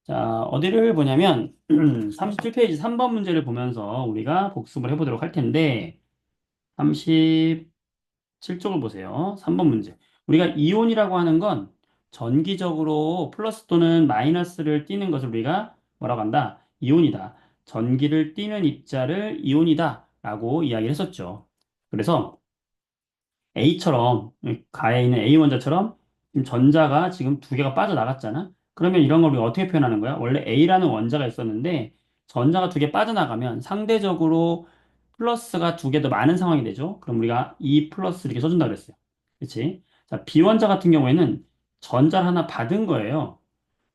자, 어디를 보냐면 37페이지 3번 문제를 보면서 우리가 복습을 해보도록 할 텐데 37쪽을 보세요. 3번 문제. 우리가 이온이라고 하는 건 전기적으로 플러스 또는 마이너스를 띠는 것을 우리가 뭐라고 한다? 이온이다. 전기를 띠는 입자를 이온이다. 라고 이야기를 했었죠. 그래서 A처럼 가에 있는 A 원자처럼 지금 전자가 지금 두 개가 빠져나갔잖아. 그러면 이런 걸 우리가 어떻게 표현하는 거야? 원래 A라는 원자가 있었는데 전자가 두 개 빠져나가면 상대적으로 플러스가 두 개 더 많은 상황이 되죠. 그럼 우리가 E 플러스 이렇게 써준다 그랬어요. 그렇지? 자, B 원자 같은 경우에는 전자를 하나 받은 거예요.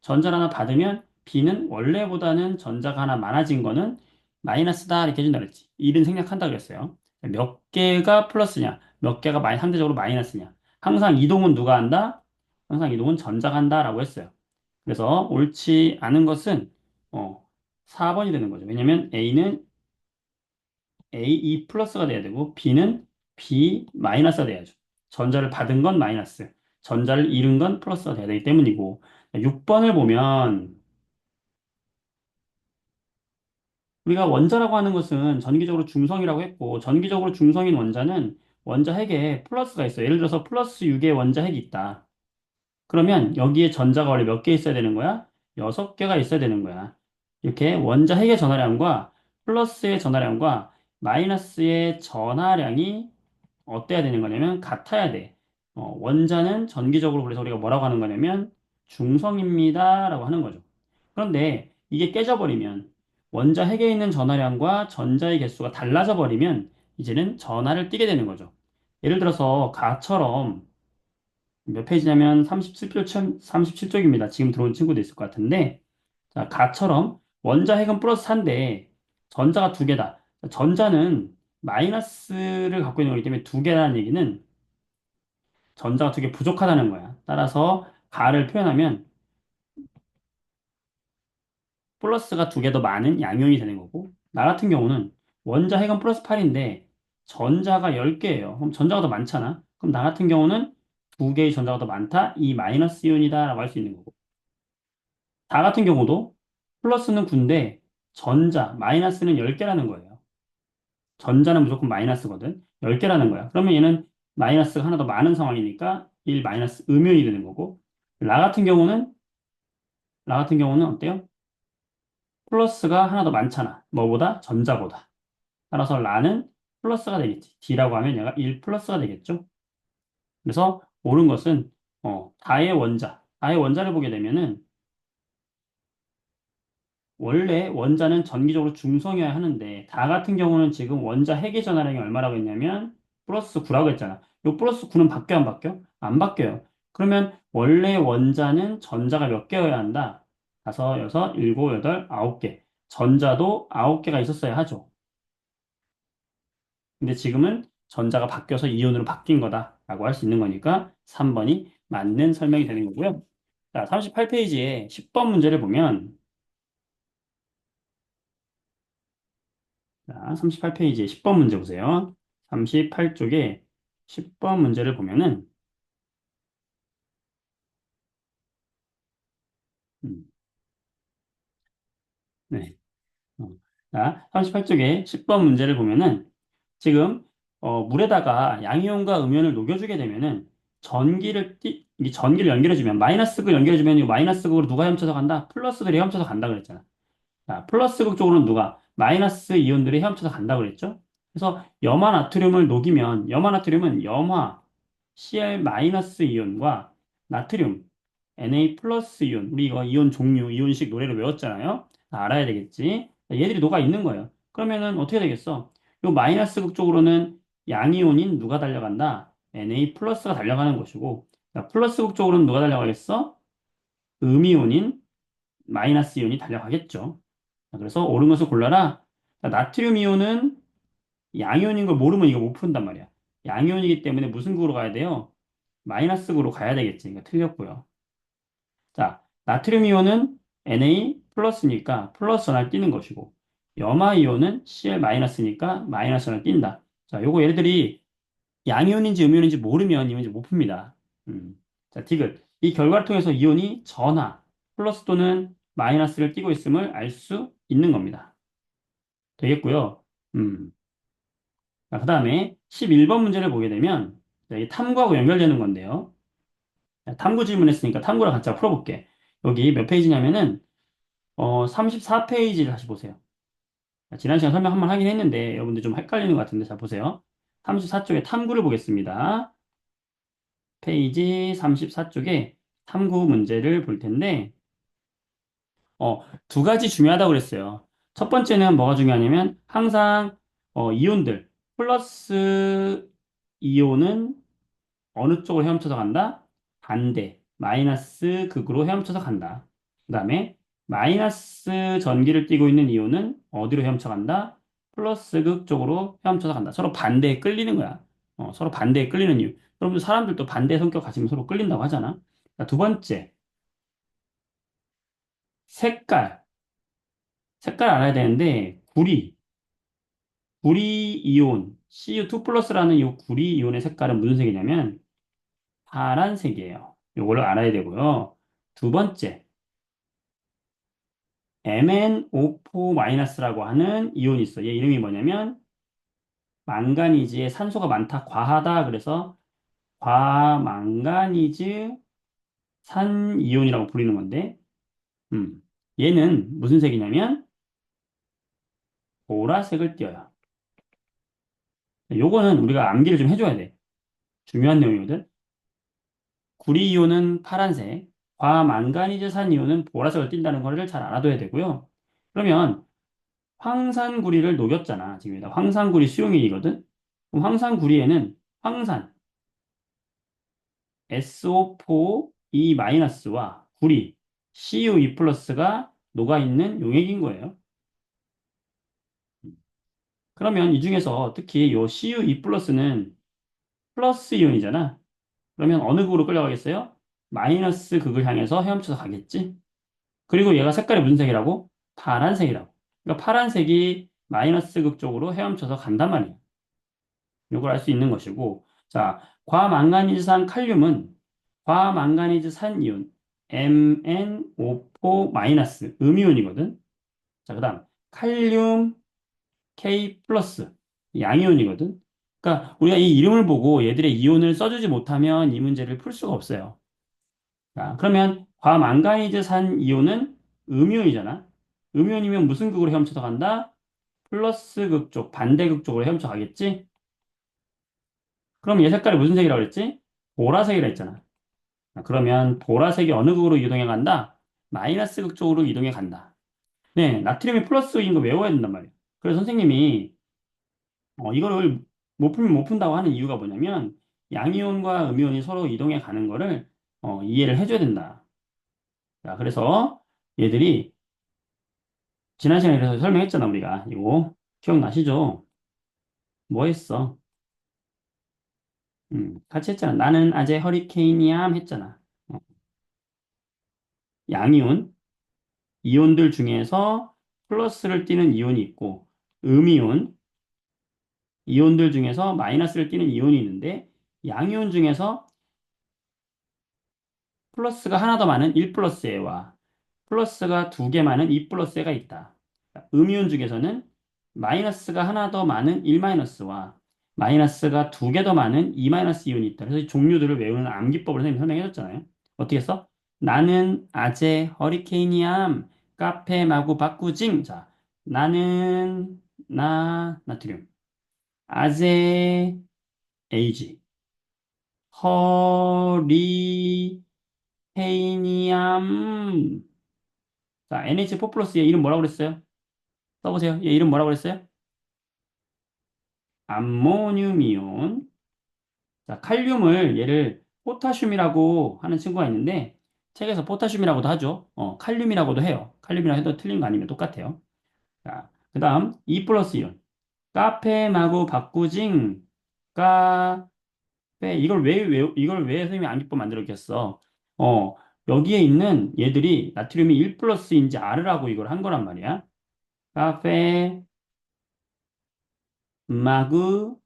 전자를 하나 받으면 B는 원래보다는 전자가 하나 많아진 거는 마이너스다 이렇게 해준다 그랬지. 1은 생략한다 그랬어요. 몇 개가 플러스냐, 몇 개가 상대적으로 마이너스냐. 항상 이동은 누가 한다? 항상 이동은 전자가 한다라고 했어요. 그래서 옳지 않은 것은 어, 4번이 되는 거죠. 왜냐면 A는 A2 플러스가 돼야 되고 B는 B 마이너스가 돼야죠. 전자를 받은 건 마이너스, 전자를 잃은 건 플러스가 돼야 되기 때문이고 6번을 보면 우리가 원자라고 하는 것은 전기적으로 중성이라고 했고, 전기적으로 중성인 원자는 원자 핵에 플러스가 있어요. 예를 들어서 플러스 6의 원자 핵이 있다. 그러면 여기에 전자가 원래 몇 개 있어야 되는 거야? 6개가 있어야 되는 거야. 이렇게 원자 핵의 전하량과 플러스의 전하량과 마이너스의 전하량이 어때야 되는 거냐면 같아야 돼. 원자는 전기적으로 그래서 우리가 뭐라고 하는 거냐면 중성입니다라고 하는 거죠. 그런데 이게 깨져버리면 원자 핵에 있는 전하량과 전자의 개수가 달라져 버리면 이제는 전하를 띠게 되는 거죠. 예를 들어서 가처럼 몇 페이지냐면 37쪽입니다. 지금 들어온 친구도 있을 것 같은데 자, 가처럼 원자 핵은 플러스 4인데 전자가 두 개다. 전자는 마이너스를 갖고 있는 거기 때문에 두 개라는 얘기는 전자가 두 개 부족하다는 거야. 따라서 가를 표현하면 플러스가 두 개 더 많은 양이온이 되는 거고, 나 같은 경우는 원자 핵은 플러스 8인데 전자가 10개예요. 그럼 전자가 더 많잖아. 그럼 나 같은 경우는 두 개의 전자가 더 많다. 이 마이너스 이온이다라고 할 수 있는 거고. 다 같은 경우도 플러스는 9인데 전자, 마이너스는 10개라는 거예요. 전자는 무조건 마이너스거든. 10개라는 거야. 그러면 얘는 마이너스가 하나 더 많은 상황이니까 1 마이너스 음이온이 되는 거고. 라 같은 경우는, 라 같은 경우는 어때요? 플러스가 하나 더 많잖아. 뭐보다? 전자보다. 따라서 라는 플러스가 되겠지. D라고 하면 얘가 1 플러스가 되겠죠. 그래서 옳은 것은 다의 원자를 보게 되면은 원래 원자는 전기적으로 중성이어야 하는데 다 같은 경우는 지금 원자 핵의 전하량이 얼마라고 했냐면 플러스 9라고 했잖아. 이 플러스 9는 바뀌어 안 바뀌어? 안 바뀌어요. 그러면 원래 원자는 전자가 몇 개여야 한다? 다섯, 여섯, 일곱, 여덟, 아홉 개. 전자도 아홉 개가 있었어야 하죠. 근데 지금은 전자가 바뀌어서 이온으로 바뀐 거다라고 할 수 있는 거니까 3번이 맞는 설명이 되는 거고요. 자, 38페이지에 10번 문제를 보면 자, 38페이지에 10번 문제 보세요. 38쪽에 10번 문제를 보면은 음, 네. 어, 자, 38쪽에 10번 문제를 보면은 지금 물에다가 양이온과 음이온을 녹여주게 되면은 이 전기를 연결해주면 마이너스 극을 연결해주면 이 마이너스 극으로 누가 헤엄쳐서 간다? 플러스들이 헤엄쳐서 간다 그랬잖아. 자, 플러스 극 쪽으로는 누가? 마이너스 이온들이 헤엄쳐서 간다 그랬죠? 그래서 염화 나트륨을 녹이면 염화 나트륨은 염화 Cl 마이너스 이온과 나트륨 Na 플러스 이온 우리 이거 이온 종류 이온식 노래를 외웠잖아요. 다 알아야 되겠지. 얘들이 녹아 있는 거예요. 그러면은 어떻게 되겠어? 요 마이너스 극 쪽으로는 양이온인 누가 달려간다? Na 플러스가 달려가는 것이고 자, 플러스 극 쪽으로는 누가 달려가겠어? 음이온인 마이너스 이온이 달려가겠죠. 자, 그래서 옳은 것을 골라라. 자, 나트륨 이온은 양이온인 걸 모르면 이거 못 푼단 말이야. 양이온이기 때문에 무슨 극으로 가야 돼요? 마이너스 극으로 가야 되겠지. 그러니까 틀렸고요. 자, 나트륨 이온은 Na 플러스니까 플러스 전화를 띄는 것이고, 염화 이온은 Cl 마이너스니까 마이너스 전화를 띈다. 자, 요거 얘네들이 양이온인지 음이온인지 모르면 이거 이제 못 풉니다. 자, 디귿. 이 결과를 통해서 이온이 전하, 플러스 또는 마이너스를 띠고 있음을 알 수 있는 겁니다. 되겠고요. 음. 그 다음에 11번 문제를 보게 되면 자, 이 탐구하고 연결되는 건데요. 자, 탐구 질문했으니까 탐구랑 같이 풀어볼게. 여기 몇 페이지냐면은 34페이지를 다시 보세요. 자, 지난 시간 설명 한번 하긴 했는데 여러분들 좀 헷갈리는 것 같은데 자 보세요. 34쪽에 탐구를 보겠습니다. 페이지 34쪽에 탐구 문제를 볼 텐데 두 가지 중요하다고 그랬어요. 첫 번째는 뭐가 중요하냐면 항상 이온들 플러스 이온은 어느 쪽으로 헤엄쳐서 간다? 반대 마이너스 극으로 헤엄쳐서 간다. 그다음에 마이너스 전기를 띠고 있는 이온은 어디로 헤엄쳐 간다? 플러스 극 쪽으로 헤엄쳐서 간다. 서로 반대에 끌리는 거야. 서로 반대에 끌리는 이유. 여러분들 사람들도 반대 성격 가지면 서로 끌린다고 하잖아. 자, 두 번째 색깔. 색깔 알아야 되는데 구리 이온 Cu2 플러스라는 이 구리 이온의 색깔은 무슨 색이냐면 파란색이에요. 이거를 알아야 되고요. 두 번째 MnO4-라고 하는 이온이 있어. 얘 이름이 뭐냐면 망가니즈에 산소가 많다, 과하다. 그래서 과망가니즈 산 이온이라고 부르는 건데, 음, 얘는 무슨 색이냐면 보라색을 띄어요. 요거는 우리가 암기를 좀 해줘야 돼. 중요한 내용이거든. 구리이온은 파란색, 과망가니즈산 이온은 보라색을 띈다는 거를 잘 알아둬야 되고요. 그러면 황산구리를 녹였잖아. 지금 여기다 황산구리 수용액이거든. 그럼 황산구리에는 황산 SO4E-와 구리 CuE 플러스가 녹아있는 용액인 거예요. 그러면 이 중에서 특히 요 CuE 플러스는 플러스 이온이잖아. 그러면 어느 극으로 끌려가겠어요? 마이너스 극을 향해서 헤엄쳐서 가겠지? 그리고 얘가 색깔이 무슨 색이라고? 파란색이라고. 그러니까 파란색이 마이너스 극 쪽으로 헤엄쳐서 간단 말이에요. 이걸 알 수 있는 것이고, 자, 과망가니즈산 칼륨은 과망가니즈산 이온 MnO4- 음이온이거든. 자, 그다음 칼륨 K 플러스 양이온이거든. 그러니까 우리가 이 이름을 보고 얘들의 이온을 써주지 못하면 이 문제를 풀 수가 없어요. 자, 그러면 과망가니즈산 이온은 음이온이잖아. 음이온이면 무슨 극으로 헤엄쳐서 간다? 플러스 극 쪽, 반대 극 쪽으로 헤엄쳐 가겠지? 그럼 얘 색깔이 무슨 색이라고 그랬지? 보라색이라 했잖아. 자, 그러면 보라색이 어느 극으로 이동해 간다? 마이너스 극 쪽으로 이동해 간다. 네, 나트륨이 플러스인 거 외워야 된단 말이에요. 그래서 선생님이 이거를 못 풀면 못 푼다고 하는 이유가 뭐냐면 양이온과 음이온이 서로 이동해 가는 거를 이해를 해줘야 된다. 자, 그래서 얘들이 지난 시간에 그래서 설명했잖아, 우리가. 이거 기억나시죠? 뭐 했어? 같이 했잖아. 나는 아재 허리케인이야 했잖아. 어, 양이온, 이온들 중에서 플러스를 띠는 이온이 있고, 음이온, 이온들 중에서 마이너스를 띠는 이온이 있는데, 양이온 중에서 플러스가 하나 더 많은 1 플러스 에와 플러스가 두 개 많은 2 플러스 에가 있다. 음이온 중에서는 마이너스가 하나 더 많은 1 마이너스와 마이너스가 두 개 더 많은 2 마이너스 이온이 있다. 그래서 이 종류들을 외우는 암기법을 선생님이 설명해 줬잖아요. 어떻게 했어? 나는 아재 허리케인이암 카페 마구 바꾸징. 자, 나는 나트륨 아재 에이지 허리케인이암. 자, NH4 플러스 얘 이름 뭐라고 그랬어요? 써보세요. 얘 이름 뭐라고 그랬어요? 암모늄이온. 자, 칼륨을 얘를 포타슘이라고 하는 친구가 있는데 책에서 포타슘이라고도 하죠. 칼륨이라고도 해요. 칼륨이라 해도 틀린 거 아니면 똑같아요. 자, 그 다음 2 플러스 이온. 카페 마구 바꾸징. 카페 이걸 왜 선생님이 암기법 만들었겠어? 어, 여기에 있는 얘들이 나트륨이 1 플러스인지 알으라고 이걸 한 거란 말이야. 카페 마구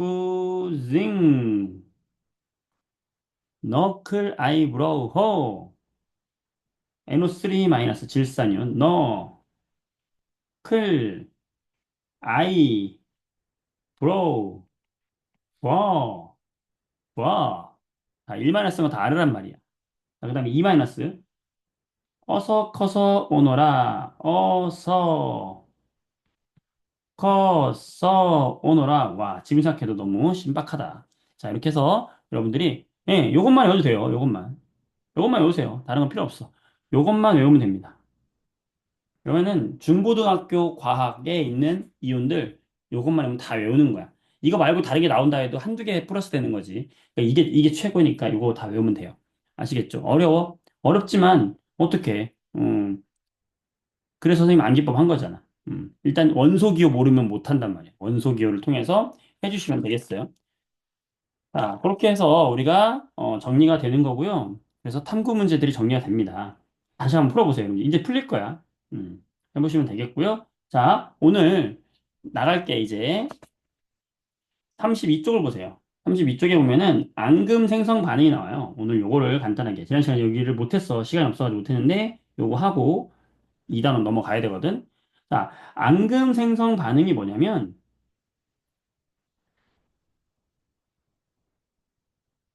바꾸징. 너클 아이브로우 호 NO3 마이너스 질산이온 너클 아이 브로우 워 워. 자, 1 마이너스는 다 아르란 말이야. 자, 그 다음에 2 마이너스 어서 커서 오너라 어서 커서 오너라. 와, 지금 생각해도 너무 신박하다. 자, 이렇게 해서 여러분들이 요것만 외워도 돼요. 요것만 외우세요. 다른 건 필요 없어. 요것만 외우면 됩니다. 그러면은 중고등학교 과학에 있는 이론들 요것만 하면 다 외우는 거야. 이거 말고 다르게 나온다 해도 한두 개 플러스 되는 거지. 그러니까 이게 최고니까 이거 다 외우면 돼요. 아시겠죠? 어려워? 어렵지만 어떻게? 그래서 선생님 암기법 한 거잖아. 일단 원소기호 모르면 못 한단 말이야. 원소기호를 통해서 해주시면 되겠어요. 자, 그렇게 해서 우리가 정리가 되는 거고요. 그래서 탐구 문제들이 정리가 됩니다. 다시 한번 풀어보세요. 이제 풀릴 거야. 해보시면 되겠고요. 자, 오늘 나갈게 이제 32쪽을 보세요. 32쪽에 보면은 앙금 생성 반응이 나와요. 오늘 요거를 간단하게 지난 시간에 여기를 못했어. 시간이 없어가지고 못했는데 요거 하고 2단원 넘어가야 되거든. 자, 앙금 생성 반응이 뭐냐면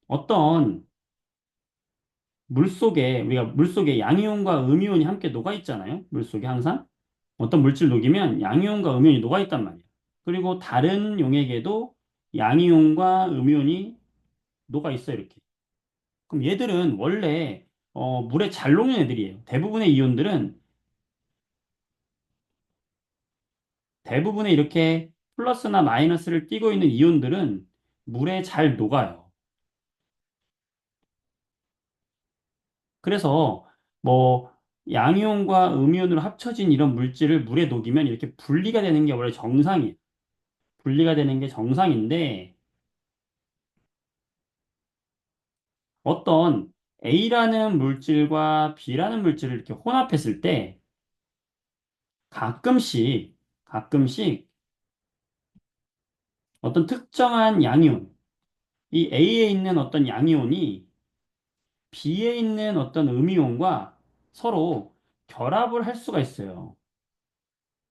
어떤 물속에 우리가 물속에 양이온과 음이온이 함께 녹아 있잖아요. 물속에 항상 어떤 물질 녹이면 양이온과 음이온이 녹아 있단 말이에요. 그리고 다른 용액에도 양이온과 음이온이 녹아 있어요. 이렇게. 그럼 얘들은 원래 물에 잘 녹는 애들이에요. 대부분의 이렇게 플러스나 마이너스를 띠고 있는 이온들은 물에 잘 녹아요. 그래서 뭐 양이온과 음이온으로 합쳐진 이런 물질을 물에 녹이면 이렇게 분리가 되는 게 원래 정상이에요. 분리가 되는 게 정상인데 어떤 A라는 물질과 B라는 물질을 이렇게 혼합했을 때 가끔씩 어떤 특정한 양이온, 이 A에 있는 어떤 양이온이 B에 있는 어떤 음이온과 서로 결합을 할 수가 있어요.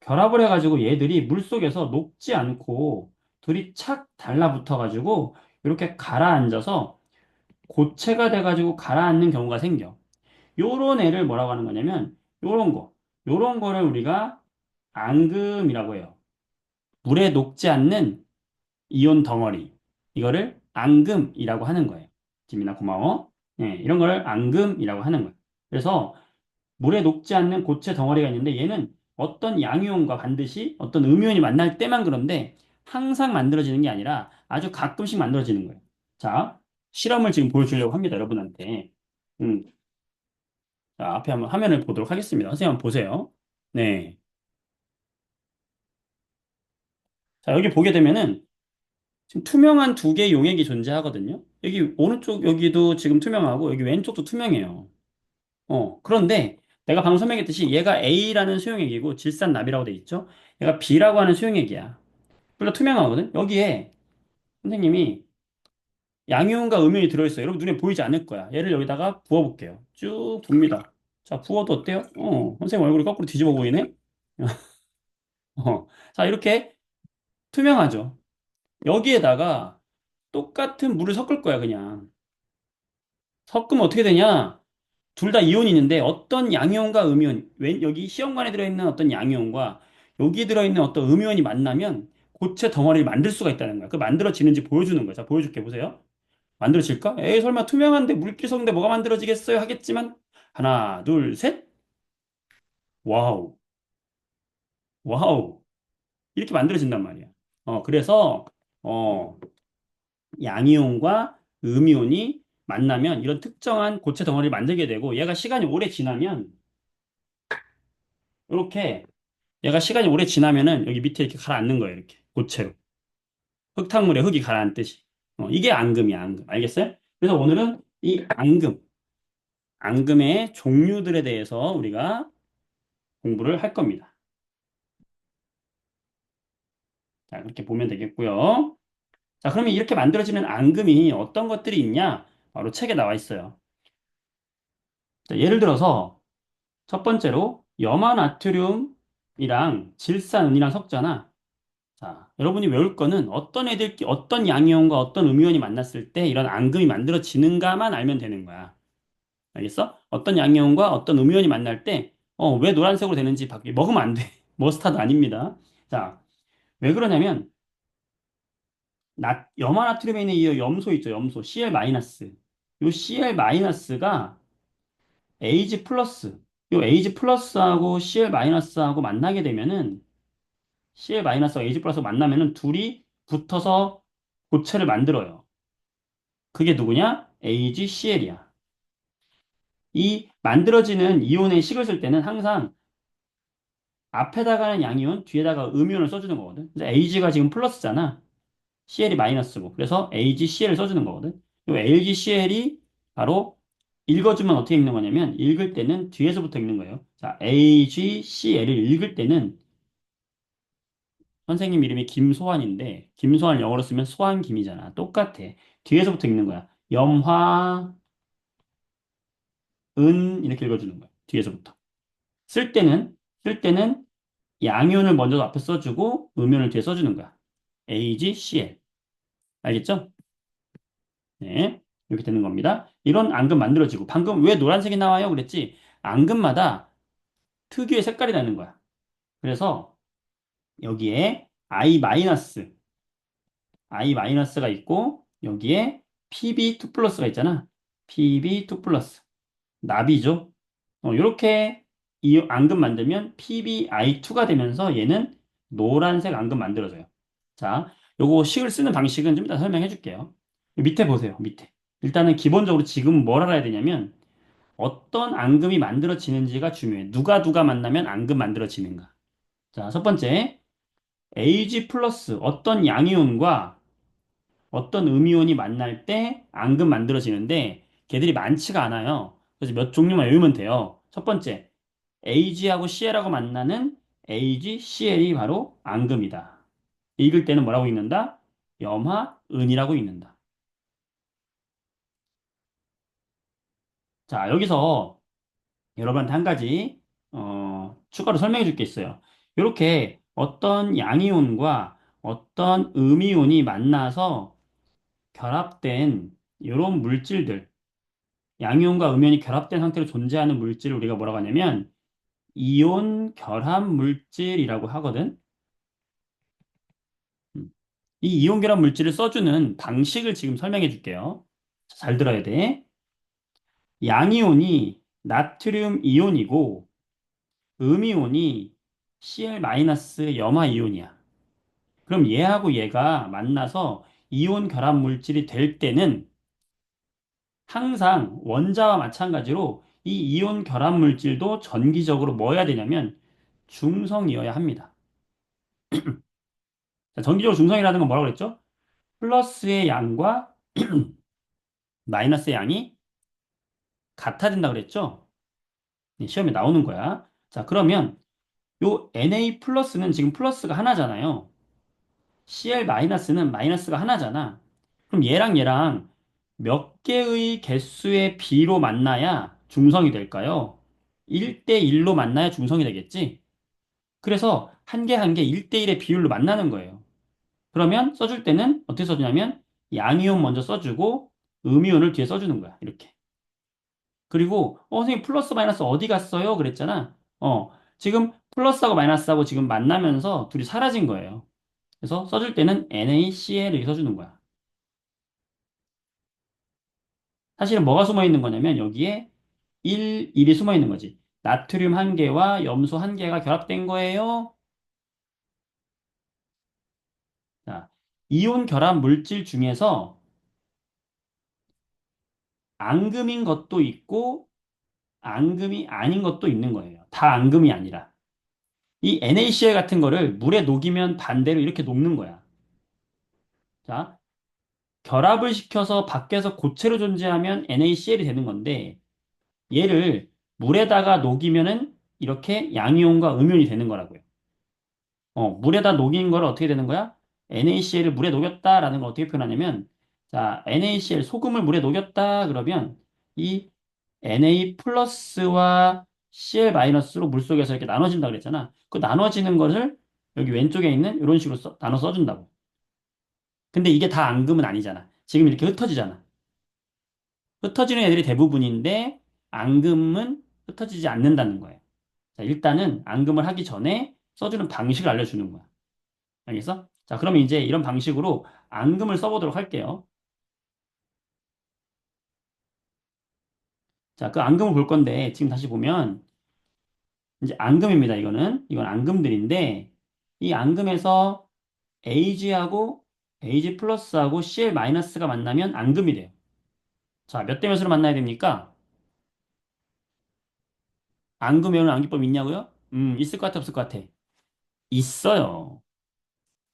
결합을 해가지고 얘들이 물속에서 녹지 않고 둘이 착 달라붙어가지고 이렇게 가라앉아서 고체가 돼가지고 가라앉는 경우가 생겨. 요런 애를 뭐라고 하는 거냐면 요런 거. 요런 거를 우리가 앙금이라고 해요. 물에 녹지 않는 이온 덩어리. 이거를 앙금이라고 하는 거예요. 지민아 고마워. 이런 걸 앙금이라고 하는 거예요. 그래서 물에 녹지 않는 고체 덩어리가 있는데 얘는 어떤 양이온과 반드시 어떤 음이온이 만날 때만 그런데 항상 만들어지는 게 아니라 아주 가끔씩 만들어지는 거예요. 자, 실험을 지금 보여주려고 합니다, 여러분한테. 음, 자, 앞에 한번 화면을 보도록 하겠습니다. 선생님 한번 보세요. 네. 자, 여기 보게 되면은 지금 투명한 두 개의 용액이 존재하거든요. 여기 오른쪽 여기도 지금 투명하고 여기 왼쪽도 투명해요. 그런데 내가 방금 설명했듯이 얘가 A라는 수용액이고 질산납이라고 돼 있죠. 얘가 B라고 하는 수용액이야. 둘 다 투명하거든. 여기에 선생님이 양이온과 음이온이 들어있어요. 여러분 눈에 보이지 않을 거야. 얘를 여기다가 부어볼게요. 쭉 붓니다. 자, 부어도 어때요? 선생님 얼굴이 거꾸로 뒤집어 보이네? 자, 이렇게 투명하죠. 여기에다가 똑같은 물을 섞을 거야, 그냥. 섞으면 어떻게 되냐? 둘 다 이온이 있는데 어떤 양이온과 음이온, 여기 시험관에 들어있는 어떤 양이온과 여기 들어있는 어떤 음이온이 만나면 고체 덩어리를 만들 수가 있다는 거야. 그 만들어지는지 보여주는 거야. 자, 보여줄게, 보세요. 만들어질까? 에이, 설마 투명한데 물기 섞는데 뭐가 만들어지겠어요? 하겠지만 하나, 둘, 셋. 와우, 와우. 이렇게 만들어진단 말이야. 그래서 어, 양이온과 음이온이 만나면 이런 특정한 고체 덩어리를 만들게 되고 얘가 시간이 오래 지나면 이렇게 얘가 시간이 오래 지나면은 여기 밑에 이렇게 가라앉는 거예요. 이렇게 고체로. 흙탕물에 흙이 가라앉듯이. 이게 앙금이야, 앙금. 알겠어요? 그래서 오늘은 이 앙금의 종류들에 대해서 우리가 공부를 할 겁니다. 자, 그렇게 보면 되겠고요. 자, 그러면 이렇게 만들어지는 앙금이 어떤 것들이 있냐? 바로 책에 나와 있어요. 자, 예를 들어서 첫 번째로 염화나트륨이랑 질산은이랑 섞잖아. 자, 여러분이 외울 거는 어떤 양이온과 어떤 음이온이 만났을 때 이런 앙금이 만들어지는가만 알면 되는 거야. 알겠어? 어떤 양이온과 어떤 음이온이 만날 때, 왜 노란색으로 되는지 먹으면 안 돼. 머스타드 아닙니다. 자, 왜 그러냐면, 염화나트륨에 있는 이 염소 있죠, 염소. Cl-. 요 Cl-가 Ag 플러스, 요 Ag 플러스하고 Cl-하고 만나게 되면은, Cl-하고 Ag 플러스가 만나면은 둘이 붙어서 고체를 만들어요. 그게 누구냐? AgCl이야. 이 만들어지는 이온의 식을 쓸 때는 항상 앞에다가는 양이온, 뒤에다가 음이온을 써주는 거거든. 그래서 Ag가 지금 플러스잖아. CL이 마이너스고. 그래서 AgCl을 써주는 거거든. 이 AgCl이 바로 읽어주면 어떻게 읽는 거냐면, 읽을 때는 뒤에서부터 읽는 거예요. 자, AgCl을 읽을 때는 선생님 이름이 김소환인데, 김소환 영어로 쓰면 소환김이잖아. 똑같아. 뒤에서부터 읽는 거야. 염화, 이렇게 읽어주는 거야. 뒤에서부터. 쓸 때는, 쓸 때는 양이온을 먼저 앞에 써주고, 음이온을 뒤에 써주는 거야. AgCl. 알겠죠? 네. 이렇게 되는 겁니다. 이런 앙금 만들어지고, 방금 왜 노란색이 나와요? 그랬지? 앙금마다 특유의 색깔이 나는 거야. 그래서 여기에 I-가 있고, 여기에 Pb2 플러스가 있잖아. Pb2 플러스. 납이죠. 이렇게 이 앙금 만들면 PbI2가 되면서 얘는 노란색 앙금 만들어져요. 자, 요거 식을 쓰는 방식은 좀 이따 설명해 줄게요. 밑에 보세요, 밑에. 일단은 기본적으로 지금 뭘 알아야 되냐면 어떤 앙금이 만들어지는지가 중요해. 누가 만나면 앙금 만들어지는가. 자, 첫 번째, Ag 플러스 어떤 양이온과 어떤 음이온이 만날 때 앙금 만들어지는데 걔들이 많지가 않아요. 그래서 몇 종류만 외우면 돼요. 첫 번째, Ag하고 Cl하고 만나는 AgCl이 바로 앙금이다. 읽을 때는 뭐라고 읽는다? 염화은이라고 읽는다. 자, 여기서 여러분한테 한 가지 추가로 설명해 줄 게 있어요. 이렇게 어떤 양이온과 어떤 음이온이 만나서 결합된 이런 물질들, 양이온과 음이온이 결합된 상태로 존재하는 물질을 우리가 뭐라고 하냐면 이온 결합 물질이라고 하거든. 음. 이 이온 결합 물질을 써주는 방식을 지금 설명해 줄게요. 잘 들어야 돼. 양이온이 나트륨 이온이고 음이온이 Cl- 염화 이온이야. 그럼 얘하고 얘가 만나서 이온 결합 물질이 될 때는 항상 원자와 마찬가지로 이 이온 결합 물질도 전기적으로 뭐 해야 되냐면 중성이어야 합니다. 자, 전기적으로 중성이라는 건 뭐라고 그랬죠? 플러스의 양과 마이너스의 양이 같아야 된다 그랬죠? 네, 시험에 나오는 거야. 자, 그러면 요 Na 플러스는 지금 플러스가 하나잖아요. Cl 마이너스는 마이너스가 하나잖아. 그럼 얘랑 몇 개의 개수의 비로 만나야 중성이 될까요? 1대1로 만나야 중성이 되겠지? 그래서 한 개 한 개 1대1의 비율로 만나는 거예요. 그러면 써줄 때는 어떻게 써주냐면 양이온 먼저 써주고 음이온을 뒤에 써주는 거야. 이렇게. 그리고 선생님 플러스 마이너스 어디 갔어요? 그랬잖아. 지금 플러스하고 마이너스하고 지금 만나면서 둘이 사라진 거예요. 그래서 써줄 때는 NaCl 이렇게 써주는 거야. 사실은 뭐가 숨어 있는 거냐면 여기에 1이 숨어 있는 거지. 나트륨 한 개와 염소 한 개가 결합된 거예요. 자, 이온 결합 물질 중에서 앙금인 것도 있고 앙금이 아닌 것도 있는 거예요. 다 앙금이 아니라. 이 NaCl 같은 거를 물에 녹이면 반대로 이렇게 녹는 거야. 자, 결합을 시켜서 밖에서 고체로 존재하면 NaCl이 되는 건데 얘를 물에다가 녹이면은 이렇게 양이온과 음이온이 되는 거라고요. 물에다 녹인 걸 어떻게 되는 거야? NaCl을 물에 녹였다라는 걸 어떻게 표현하냐면 자, NaCl 소금을 물에 녹였다 그러면 이 Na 플러스와 Cl 마이너스로 물속에서 이렇게 나눠진다 그랬잖아. 그 나눠지는 것을 여기 왼쪽에 있는 이런 식으로 나눠 써준다고. 근데 이게 다 앙금은 아니잖아. 지금 이렇게 흩어지잖아. 흩어지는 애들이 대부분인데 앙금은 흩어지지 않는다는 거예요. 자, 일단은 앙금을 하기 전에 써주는 방식을 알려주는 거야. 알겠어? 자, 그러면 이제 이런 방식으로 앙금을 써보도록 할게요. 자, 그 앙금을 볼 건데 지금 다시 보면 이제 앙금입니다. 이건 앙금들인데 이 앙금에서 AG하고 AG 플러스하고 CL 마이너스가 만나면 앙금이 돼요. 자, 몇 대 몇으로 만나야 됩니까? 앙금 외우는 암기법 있냐고요? 있을 것 같아, 없을 것 같아? 있어요.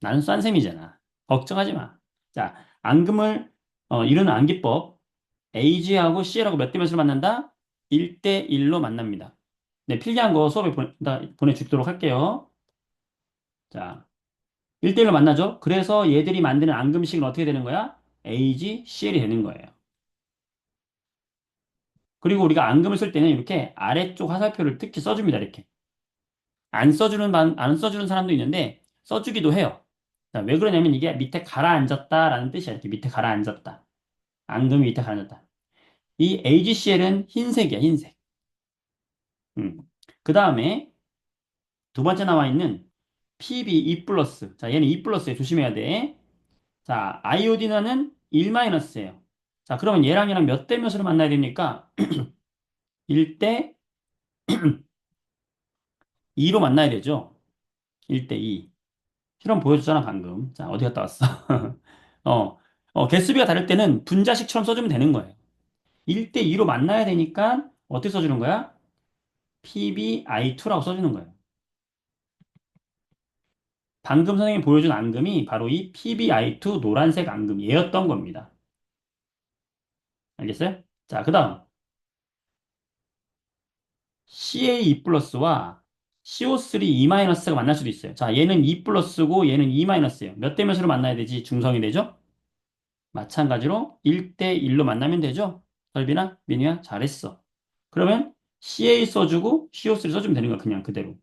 나는 싼 셈이잖아. 걱정하지 마. 자, 앙금을 이루는 암기법 AG하고 CL하고 몇 대 몇으로 만난다? 1대1로 만납니다. 네, 필기한 거 수업에 보내주도록 할게요. 자, 1대1로 만나죠? 그래서 얘들이 만드는 앙금식은 어떻게 되는 거야? AG, CL이 되는 거예요. 그리고 우리가 앙금을 쓸 때는 이렇게 아래쪽 화살표를 특히 써줍니다. 이렇게. 안 써주는 사람도 있는데 써주기도 해요. 자, 왜 그러냐면 이게 밑에 가라앉았다라는 뜻이야. 이렇게 밑에 가라앉았다. 앙금이 밑에 가라앉았다. 이 AGCL은 흰색이야, 흰색. 음. 그 다음에 두 번째 나와 있는 PB2 플러스. 자, 얘는 2 플러스에 조심해야 돼. 자, 아이오디나는 1-예요. 자, 그러면 얘랑 몇 대 몇으로 만나야 됩니까? 1대 2로 만나야 되죠. 1대 2. 실험 보여줬잖아, 방금. 자, 어디 갔다 왔어? 어, 개수비가 다를 때는 분자식처럼 써주면 되는 거예요. 1대 2로 만나야 되니까 어떻게 써주는 거야? PbI2라고 써주는 거예요. 방금 선생님이 보여준 앙금이 바로 이 PbI2 노란색 앙금 얘였던 겁니다. 알겠어요? 자, 그 다음 CA2 플러스와 CO3 E-가 만날 수도 있어요. 자, 얘는 2 플러스고 얘는 E-예요. 몇 대 몇으로 만나야 되지? 중성이 되죠? 마찬가지로 1대1로 만나면 되죠? 설비나 민우야 잘했어. 그러면 CA 써주고 CO3 써주면 되는 거야. 그냥 그대로.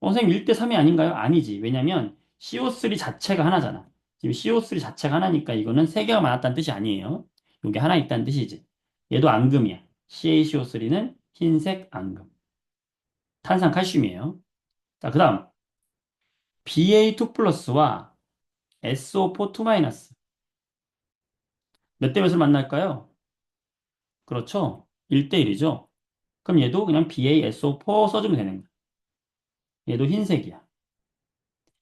선생님 1대3이 아닌가요? 아니지. 왜냐면 CO3 자체가 하나잖아. 지금 CO3 자체가 하나니까 이거는 세 개가 많았다는 뜻이 아니에요. 이게 하나 있다는 뜻이지. 얘도 앙금이야. CaCO3는 흰색 앙금. 탄산칼슘이에요. 자, 그 다음 BA2 플러스와 SO4 2 마이너스. 몇 대 몇을 만날까요? 그렇죠. 1대1이죠. 그럼 얘도 그냥 BaSO4 써주면 되는 거야. 얘도 흰색이야.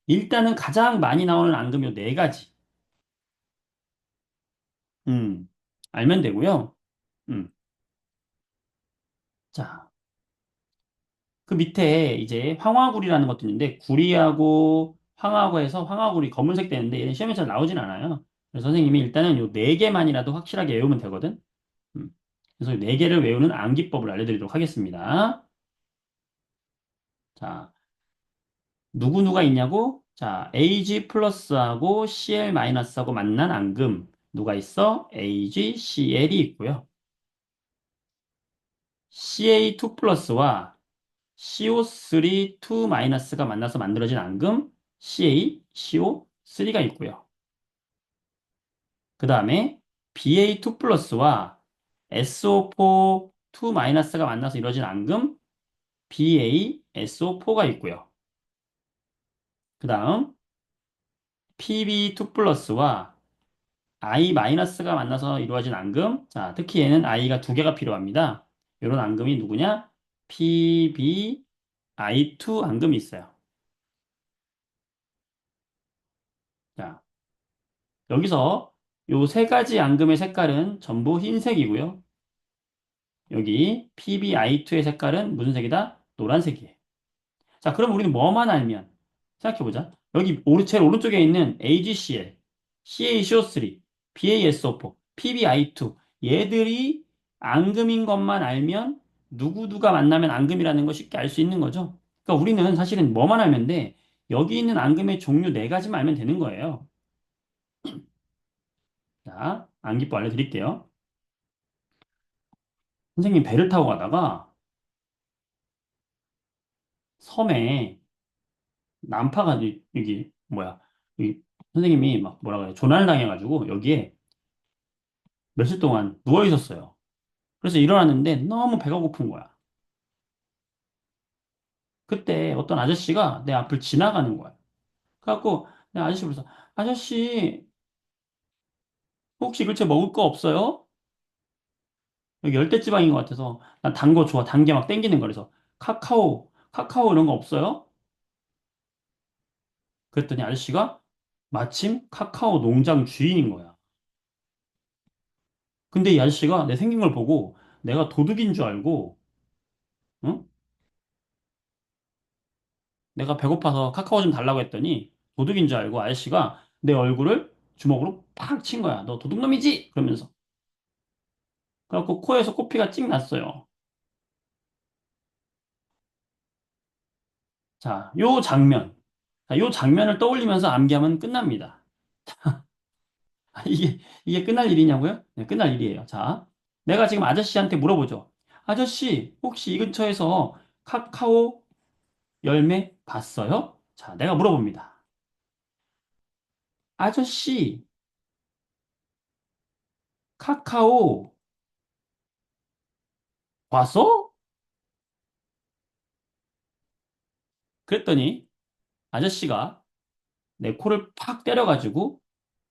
일단은 가장 많이 나오는 앙금 요 네 가지. 음, 알면 되고요. 음, 자, 그 밑에 이제 황화구리라는 것도 있는데 구리하고 황화하고 해서 황화구리 검은색 되는데 얘는 시험에 잘 나오진 않아요. 그래서 선생님이 일단은 요 네 개만이라도 확실하게 외우면 되거든. 음, 그래서 네 개를 외우는 암기법을 알려드리도록 하겠습니다. 자, 누구누가 있냐고? 자, AG 플러스하고 CL 마이너스하고 만난 앙금. 누가 있어? AG, CL이 있고요. CA2 플러스와 CO3 2 마이너스가 만나서 만들어진 앙금 CA, CO3가 있고요. 그 다음에 BA2 플러스와 SO4 2 마이너스가 만나서 이루어진 앙금 BaSO4가 있고요. 그 다음 PB2 플러스와 I 마이너스가 만나서 이루어진 앙금. 자, 특히 얘는 I가 두 개가 필요합니다. 이런 앙금이 누구냐? PbI2 앙금이 있어요. 자, 여기서 요 세 가지 앙금의 색깔은 전부 흰색이고요. 여기 PbI2의 색깔은 무슨 색이다? 노란색이에요. 자, 그럼 우리는 뭐만 알면 생각해보자. 여기 제일 오른쪽에 있는 AgCl, CaCO3, BaSO4, PbI2 얘들이 앙금인 것만 알면 누구누가 만나면 앙금이라는 거 쉽게 알 수 있는 거죠. 그러니까 우리는 사실은 뭐만 알면 돼. 여기 있는 앙금의 종류 네 가지만 알면 되는 거예요. 자, 암기법 알려드릴게요. 선생님 배를 타고 가다가 섬에 난파가 여기 뭐야? 여기 선생님이 막 뭐라 그래? 조난을 당해가지고 여기에 며칠 동안 누워 있었어요. 그래서 일어났는데 너무 배가 고픈 거야. 그때 어떤 아저씨가 내 앞을 지나가는 거야. 그래갖고 내가 아저씨 불러서 아저씨 혹시 근처에 먹을 거 없어요? 여기 열대지방인 것 같아서 난 단 거 좋아. 단 게 막 땡기는 거. 그래서 카카오 이런 거 없어요? 그랬더니 아저씨가 마침 카카오 농장 주인인 거야. 근데 이 아저씨가 내 생긴 걸 보고 내가 도둑인 줄 알고, 응? 내가 배고파서 카카오 좀 달라고 했더니 도둑인 줄 알고 아저씨가 내 얼굴을 주먹으로 팍 친 거야. 너 도둑놈이지? 그러면서. 그래갖고 코에서 코피가 찍 났어요. 자, 요 장면. 자, 요 장면을 떠올리면서 암기하면 끝납니다. 이게 끝날 일이냐고요? 네, 끝날 일이에요. 자, 내가 지금 아저씨한테 물어보죠. 아저씨, 혹시 이 근처에서 카카오 열매 봤어요? 자, 내가 물어봅니다. 아저씨, 카카오 봤어? 그랬더니 아저씨가 내 코를 팍 때려가지고,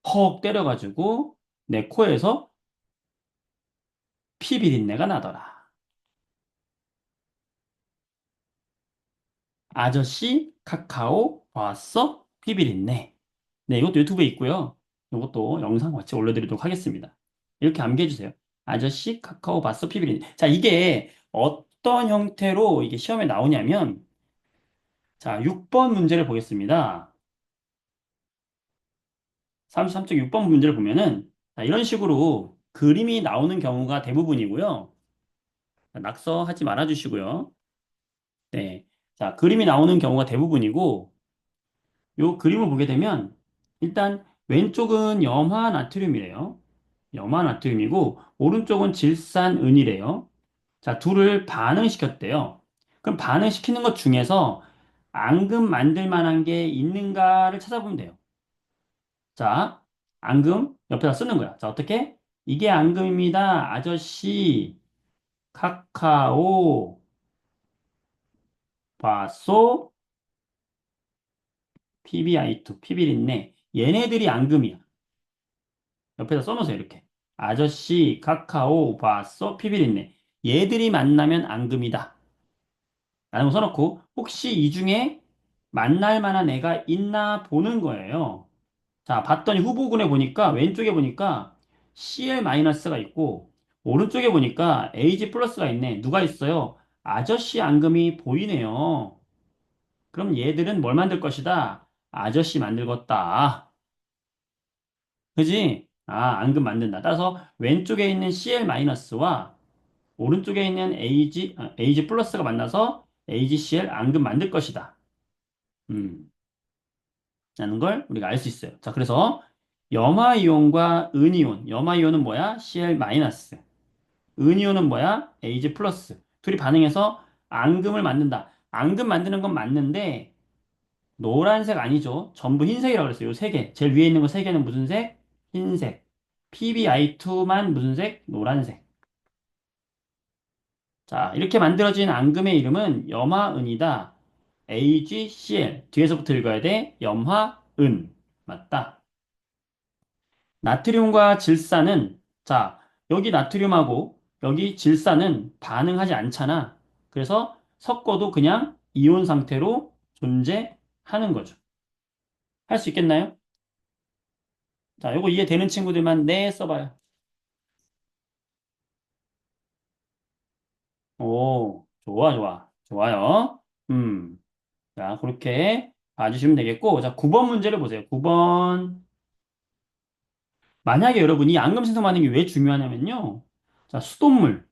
퍽 때려가지고, 내 코에서 피 비린내가 나더라. 아저씨, 카카오 봤어? 피 비린내. 네, 이것도 유튜브에 있고요. 이것도 영상 같이 올려드리도록 하겠습니다. 이렇게 암기해 주세요. 아저씨 카카오 바스 피비린. 자, 이게 어떤 형태로 이게 시험에 나오냐면, 자, 6번 문제를 보겠습니다. 33쪽 6번 문제를 보면은, 자, 이런 식으로 그림이 나오는 경우가 대부분이고요. 자, 낙서하지 말아 주시고요. 네. 자, 그림이 나오는 경우가 대부분이고, 요 그림을 보게 되면, 일단 왼쪽은 염화 나트륨이래요. 염화나트륨이고 오른쪽은 질산은이래요. 자, 둘을 반응시켰대요. 그럼 반응시키는 것 중에서 앙금 만들 만한 게 있는가를 찾아보면 돼요. 자, 앙금 옆에다 쓰는 거야. 자, 어떻게? 이게 앙금입니다. 아저씨, 카카오, 바소, PBI2, 피비린내. 얘네들이 앙금이야. 옆에다 써놓으세요, 이렇게. 아저씨, 카카오, 바소, 피비린내. 얘들이 만나면 앙금이다. 라는 거 써놓고 혹시 이 중에 만날 만한 애가 있나 보는 거예요. 자, 봤더니 후보군에 보니까 왼쪽에 보니까 CL-가 있고 오른쪽에 보니까 AG 플러스가 있네. 누가 있어요? 아저씨 앙금이 보이네요. 그럼 얘들은 뭘 만들 것이다? 아저씨 만들겠다. 그지? 아, 앙금 만든다. 따라서 왼쪽에 있는 CL-와 오른쪽에 있는 AG 플러스가 만나서 AgCl 앙금 만들 것이다. 음, 라는 걸 우리가 알 수 있어요. 자, 그래서 염화이온과 은이온. 염화이온은 뭐야? Cl 마이너스. 은이온은 뭐야? Ag 플러스. 둘이 반응해서 앙금을 만든다. 앙금 만드는 건 맞는데 노란색 아니죠. 전부 흰색이라고 그랬어요. 요 세 개. 제일 위에 있는 거 세 개는 무슨 색? 흰색. PbI2만 무슨 색? 노란색. 자, 이렇게 만들어진 앙금의 이름은 염화은이다. AgCl. 뒤에서부터 읽어야 돼. 염화은. 맞다. 나트륨과 질산은, 자, 여기 나트륨하고 여기 질산은 반응하지 않잖아. 그래서 섞어도 그냥 이온 상태로 존재하는 거죠. 할 수 있겠나요? 자, 요거 이해되는 친구들만 네 써봐요. 오, 좋아, 좋아. 좋아요. 자, 그렇게 봐주시면 되겠고, 자, 9번 문제를 보세요. 9번. 만약에 여러분이 앙금 생성 반응이 왜 중요하냐면요. 자, 수돗물.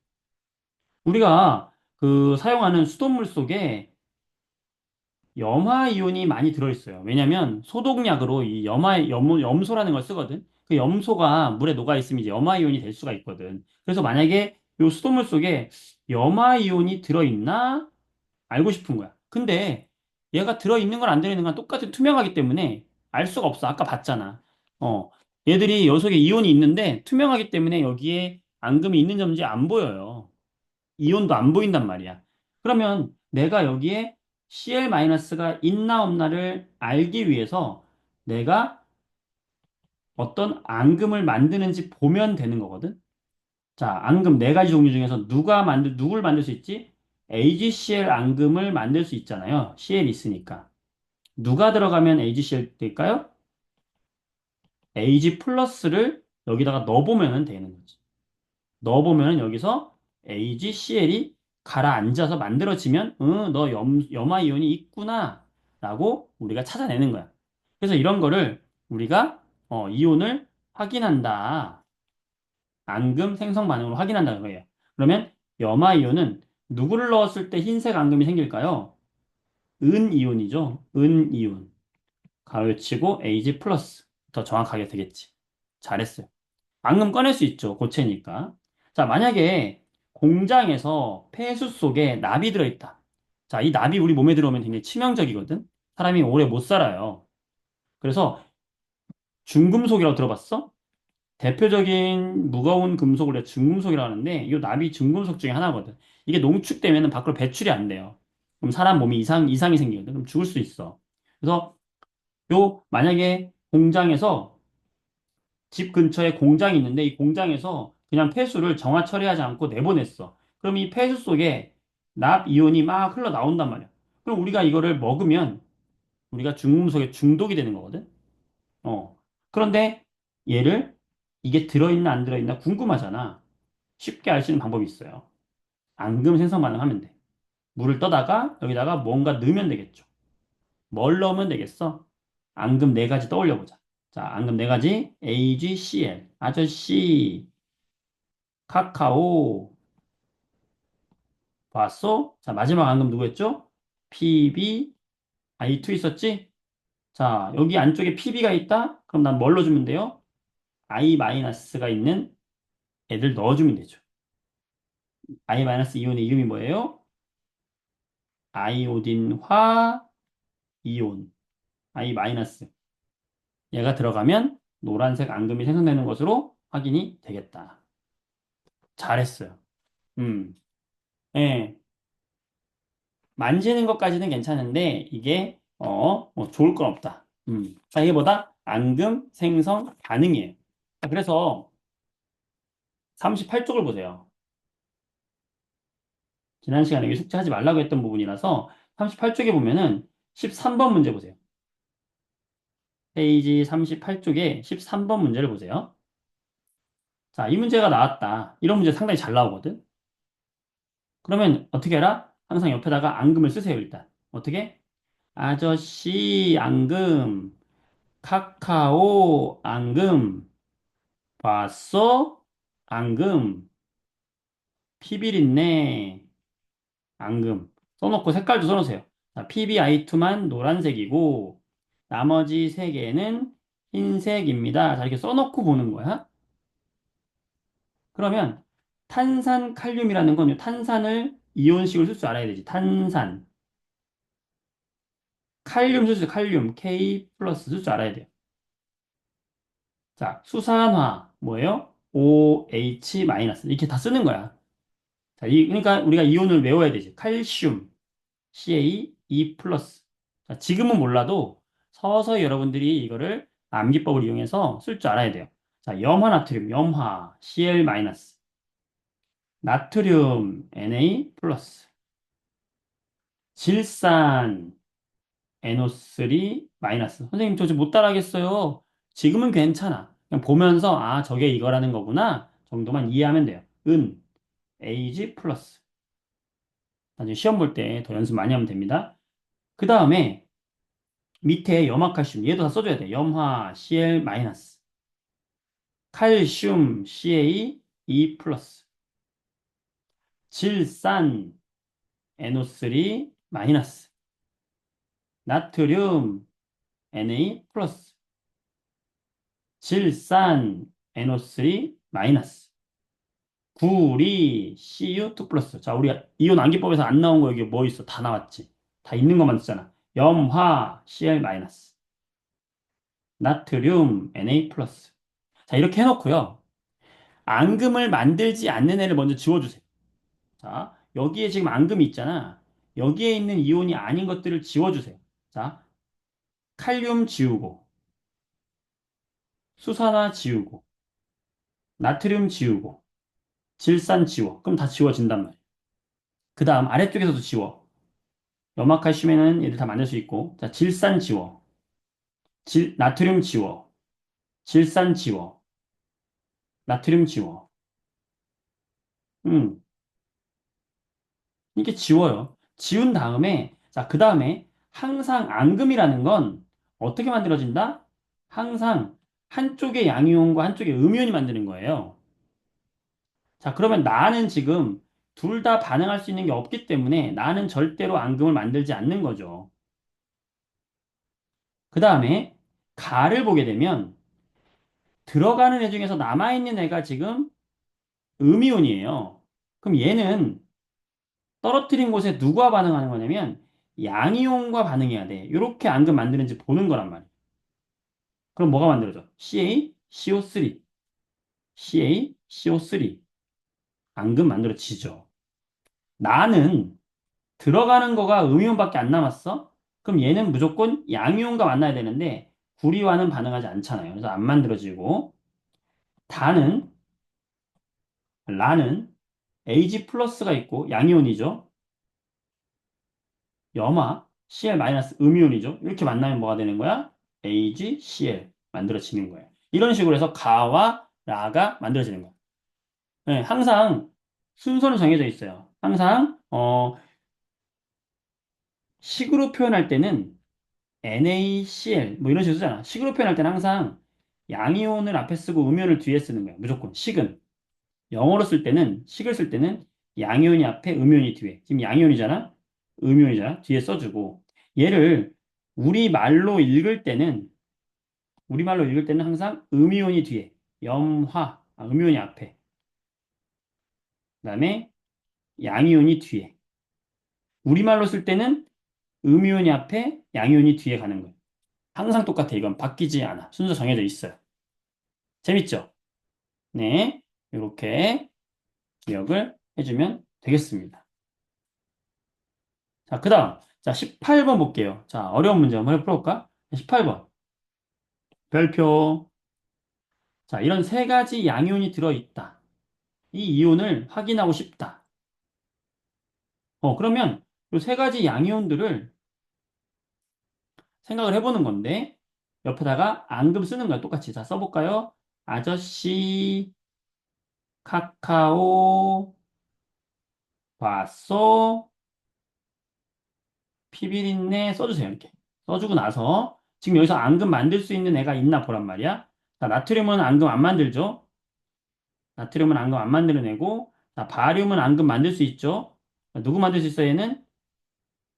우리가 그 사용하는 수돗물 속에 염화 이온이 많이 들어있어요. 왜냐면 소독약으로 이 염소라는 걸 쓰거든. 그 염소가 물에 녹아 있으면 이제 염화이온이 될 수가 있거든. 그래서 만약에 요 수돗물 속에 염화이온이 들어있나 알고 싶은 거야. 근데 얘가 들어있는 건 안 들어있는 건 똑같이 투명하기 때문에 알 수가 없어. 아까 봤잖아. 어, 얘들이 요 속에 이온이 있는데 투명하기 때문에 여기에 앙금이 있는 점인지 안 보여요. 이온도 안 보인단 말이야. 그러면 내가 여기에 Cl-가 있나 없나를 알기 위해서 내가 어떤 앙금을 만드는지 보면 되는 거거든. 자, 앙금 네 가지 종류 중에서 누굴 만들 수 있지? AgCl 앙금을 만들 수 있잖아요. Cl 있으니까. 누가 들어가면 AgCl 될까요? Ag 플러스를 여기다가 넣어보면 되는 거지. 넣어보면 여기서 AgCl이 가라앉아서 만들어지면, 너 염화이온이 있구나. 라고 우리가 찾아내는 거야. 그래서 이런 거를 우리가, 이온을 확인한다. 앙금 생성 반응으로 확인한다는 거예요. 그러면 염화이온은 누구를 넣었을 때 흰색 앙금이 생길까요? 은이온이죠. 은이온. 가로치고 Ag 플러스. 더 정확하게 되겠지. 잘했어요. 앙금 꺼낼 수 있죠. 고체니까. 자, 만약에 공장에서 폐수 속에 납이 들어있다. 자, 이 납이 우리 몸에 들어오면 굉장히 치명적이거든. 사람이 오래 못 살아요. 그래서 중금속이라고 들어봤어? 대표적인 무거운 금속을 내가 중금속이라고 하는데 이 납이 중금속 중에 하나거든. 이게 농축되면 밖으로 배출이 안 돼요. 그럼 사람 몸이 이상이 생기거든. 그럼 죽을 수 있어. 그래서 요 만약에 공장에서 집 근처에 공장이 있는데 이 공장에서 그냥 폐수를 정화 처리하지 않고 내보냈어. 그럼 이 폐수 속에 납 이온이 막 흘러나온단 말이야. 그럼 우리가 이거를 먹으면 우리가 중금속에 중독이 되는 거거든. 어. 그런데 얘를 이게 들어있나 안 들어있나 궁금하잖아. 쉽게 알 수 있는 방법이 있어요. 앙금 생성 반응하면 돼. 물을 떠다가 여기다가 뭔가 넣으면 되겠죠. 뭘 넣으면 되겠어? 앙금 네 가지 떠올려 보자. 자, 앙금 네 가지. AgCl, 아저씨, 카카오, 봤어? 자, 마지막 앙금 누구였죠? PB, I2 있었지? 자, 여기 안쪽에 PB가 있다? 그럼 난 뭘 넣어주면 돼요? I-가 있는 애들 넣어주면 되죠. I-이온의 이름이 뭐예요? 아이오딘화 이온. I-. 얘가 들어가면 노란색 앙금이 생성되는 것으로 확인이 되겠다. 잘했어요. 음. 예. 만지는 것까지는 괜찮은데 이게 뭐 좋을 건 없다. 자, 이게보다 앙금 생성 반응이에요. 자, 그래서 38쪽을 보세요. 지난 시간에 숙제하지 말라고 했던 부분이라서 38쪽에 보면은 13번 문제 보세요. 페이지 38쪽에 13번 문제를 보세요. 자, 이 문제가 나왔다. 이런 문제 상당히 잘 나오거든. 그러면 어떻게 해라? 항상 옆에다가 앙금을 쓰세요, 일단. 어떻게? 아저씨 앙금, 카카오 앙금, 봤어? 앙금, 피비린내, 앙금. 써놓고 색깔도 써놓으세요. 자, PBI2만 노란색이고, 나머지 세 개는 흰색입니다. 자, 이렇게 써놓고 보는 거야. 그러면 탄산 칼륨이라는 건 이 탄산을 이온식으로 쓸 줄 알아야 되지. 탄산. 칼륨 쓸 줄, 칼륨. K 플러스 쓸 줄 알아야 돼요. 자, 수산화. 뭐예요? OH 마이너스. 이렇게 다 쓰는 거야. 자, 그러니까 우리가 이온을 외워야 되지. 칼슘. CaE 플러스. 자, 지금은 몰라도 서서히 여러분들이 이거를 암기법을 이용해서 쓸 줄 알아야 돼요. 자, 염화나트륨, 염화, Cl 마이너스. 나트륨, Na 플러스. 질산, NO3 마이너스. 선생님, 저 지금 못 따라하겠어요. 지금은 괜찮아. 그냥 보면서, 아, 저게 이거라는 거구나. 정도만 이해하면 돼요. Ag 플러스. 나중에 시험 볼 때 더 연습 많이 하면 됩니다. 그 다음에 밑에 염화칼슘, 얘도 다 써줘야 돼. 염화 Cl 마이너스. 칼슘 CaE 플러스. 질산 NO3 마이너스. 나트륨 Na 플러스. 질산 NO3 마이너스. 구리 Cu2 플러스. 자, 우리 이온 암기법에서 안 나온 거 여기 뭐 있어? 다 나왔지. 다 있는 것만 쓰잖아. 염화 Cl 마이너스. 나트륨 Na 플러스. 자, 이렇게 해놓고요. 앙금을 만들지 않는 애를 먼저 지워주세요. 자, 여기에 지금 앙금이 있잖아. 여기에 있는 이온이 아닌 것들을 지워주세요. 자, 칼륨 지우고, 수산화 지우고, 나트륨 지우고, 질산 지워. 그럼 다 지워진단 말이야. 그 다음 아래쪽에서도 지워. 염화칼슘에는 얘들 다 만들 수 있고, 자, 질산 지워. 나트륨 지워. 질산 지워. 나트륨 지워. 음, 이렇게 지워요. 지운 다음에, 자, 그 다음에 항상 앙금이라는 건 어떻게 만들어진다? 항상 한쪽에 양이온과 한쪽에 음이온이 만드는 거예요. 자, 그러면 나는 지금 둘 다 반응할 수 있는 게 없기 때문에 나는 절대로 앙금을 만들지 않는 거죠. 그 다음에 가를 보게 되면 들어가는 애 중에서 남아있는 애가 지금 음이온이에요. 그럼 얘는 떨어뜨린 곳에 누구와 반응하는 거냐면 양이온과 반응해야 돼. 이렇게 앙금 만드는지 보는 거란 말이에요. 그럼 뭐가 만들어져? CaCO3. CaCO3. 앙금 만들어지죠. 나는 들어가는 거가 음이온밖에 안 남았어? 그럼 얘는 무조건 양이온과 만나야 되는데 구리와는 반응하지 않잖아요. 그래서 안 만들어지고 다는 라는 Ag 플러스가 있고 양이온이죠. 염화 Cl 마이너스 음이온이죠. 이렇게 만나면 뭐가 되는 거야? AgCl 만들어지는 거예요. 이런 식으로 해서 가와 라가 만들어지는 거예요. 네, 항상 순서는 정해져 있어요. 항상 식으로 표현할 때는 NaCl 뭐 이런 식으로 쓰잖아. 식으로 표현할 때는 항상 양이온을 앞에 쓰고 음이온을 뒤에 쓰는 거야. 무조건 식은. 영어로 쓸 때는 식을 쓸 때는 양이온이 앞에 음이온이 뒤에. 지금 양이온이잖아. 음이온이잖아. 뒤에 써주고 얘를 우리말로 읽을 때는 항상 음이온이 뒤에 음이온이 앞에 그다음에 양이온이 뒤에 우리말로 쓸 때는 음이온이 앞에 양이온이 뒤에 가는 거예요. 항상 똑같아. 이건 바뀌지 않아. 순서 정해져 있어요. 재밌죠? 네. 이렇게 기억을 해주면 되겠습니다. 자, 그 다음. 자, 18번 볼게요. 자, 어려운 문제 한번 해볼까? 18번. 별표. 자, 이런 세 가지 양이온이 들어있다. 이 이온을 확인하고 싶다. 그러면 이 세 가지 양이온들을 생각을 해보는 건데, 옆에다가 앙금 쓰는 거야. 똑같이. 자, 써볼까요? 아저씨, 카카오, 봤어, 피비린내 써주세요. 이렇게. 써주고 나서, 지금 여기서 앙금 만들 수 있는 애가 있나 보란 말이야. 자, 나트륨은 앙금 안 만들죠? 나트륨은 앙금 안 만드는 애고, 자, 바리움은 앙금 만들 수 있죠? 자, 누구 만들 수 있어, 얘는?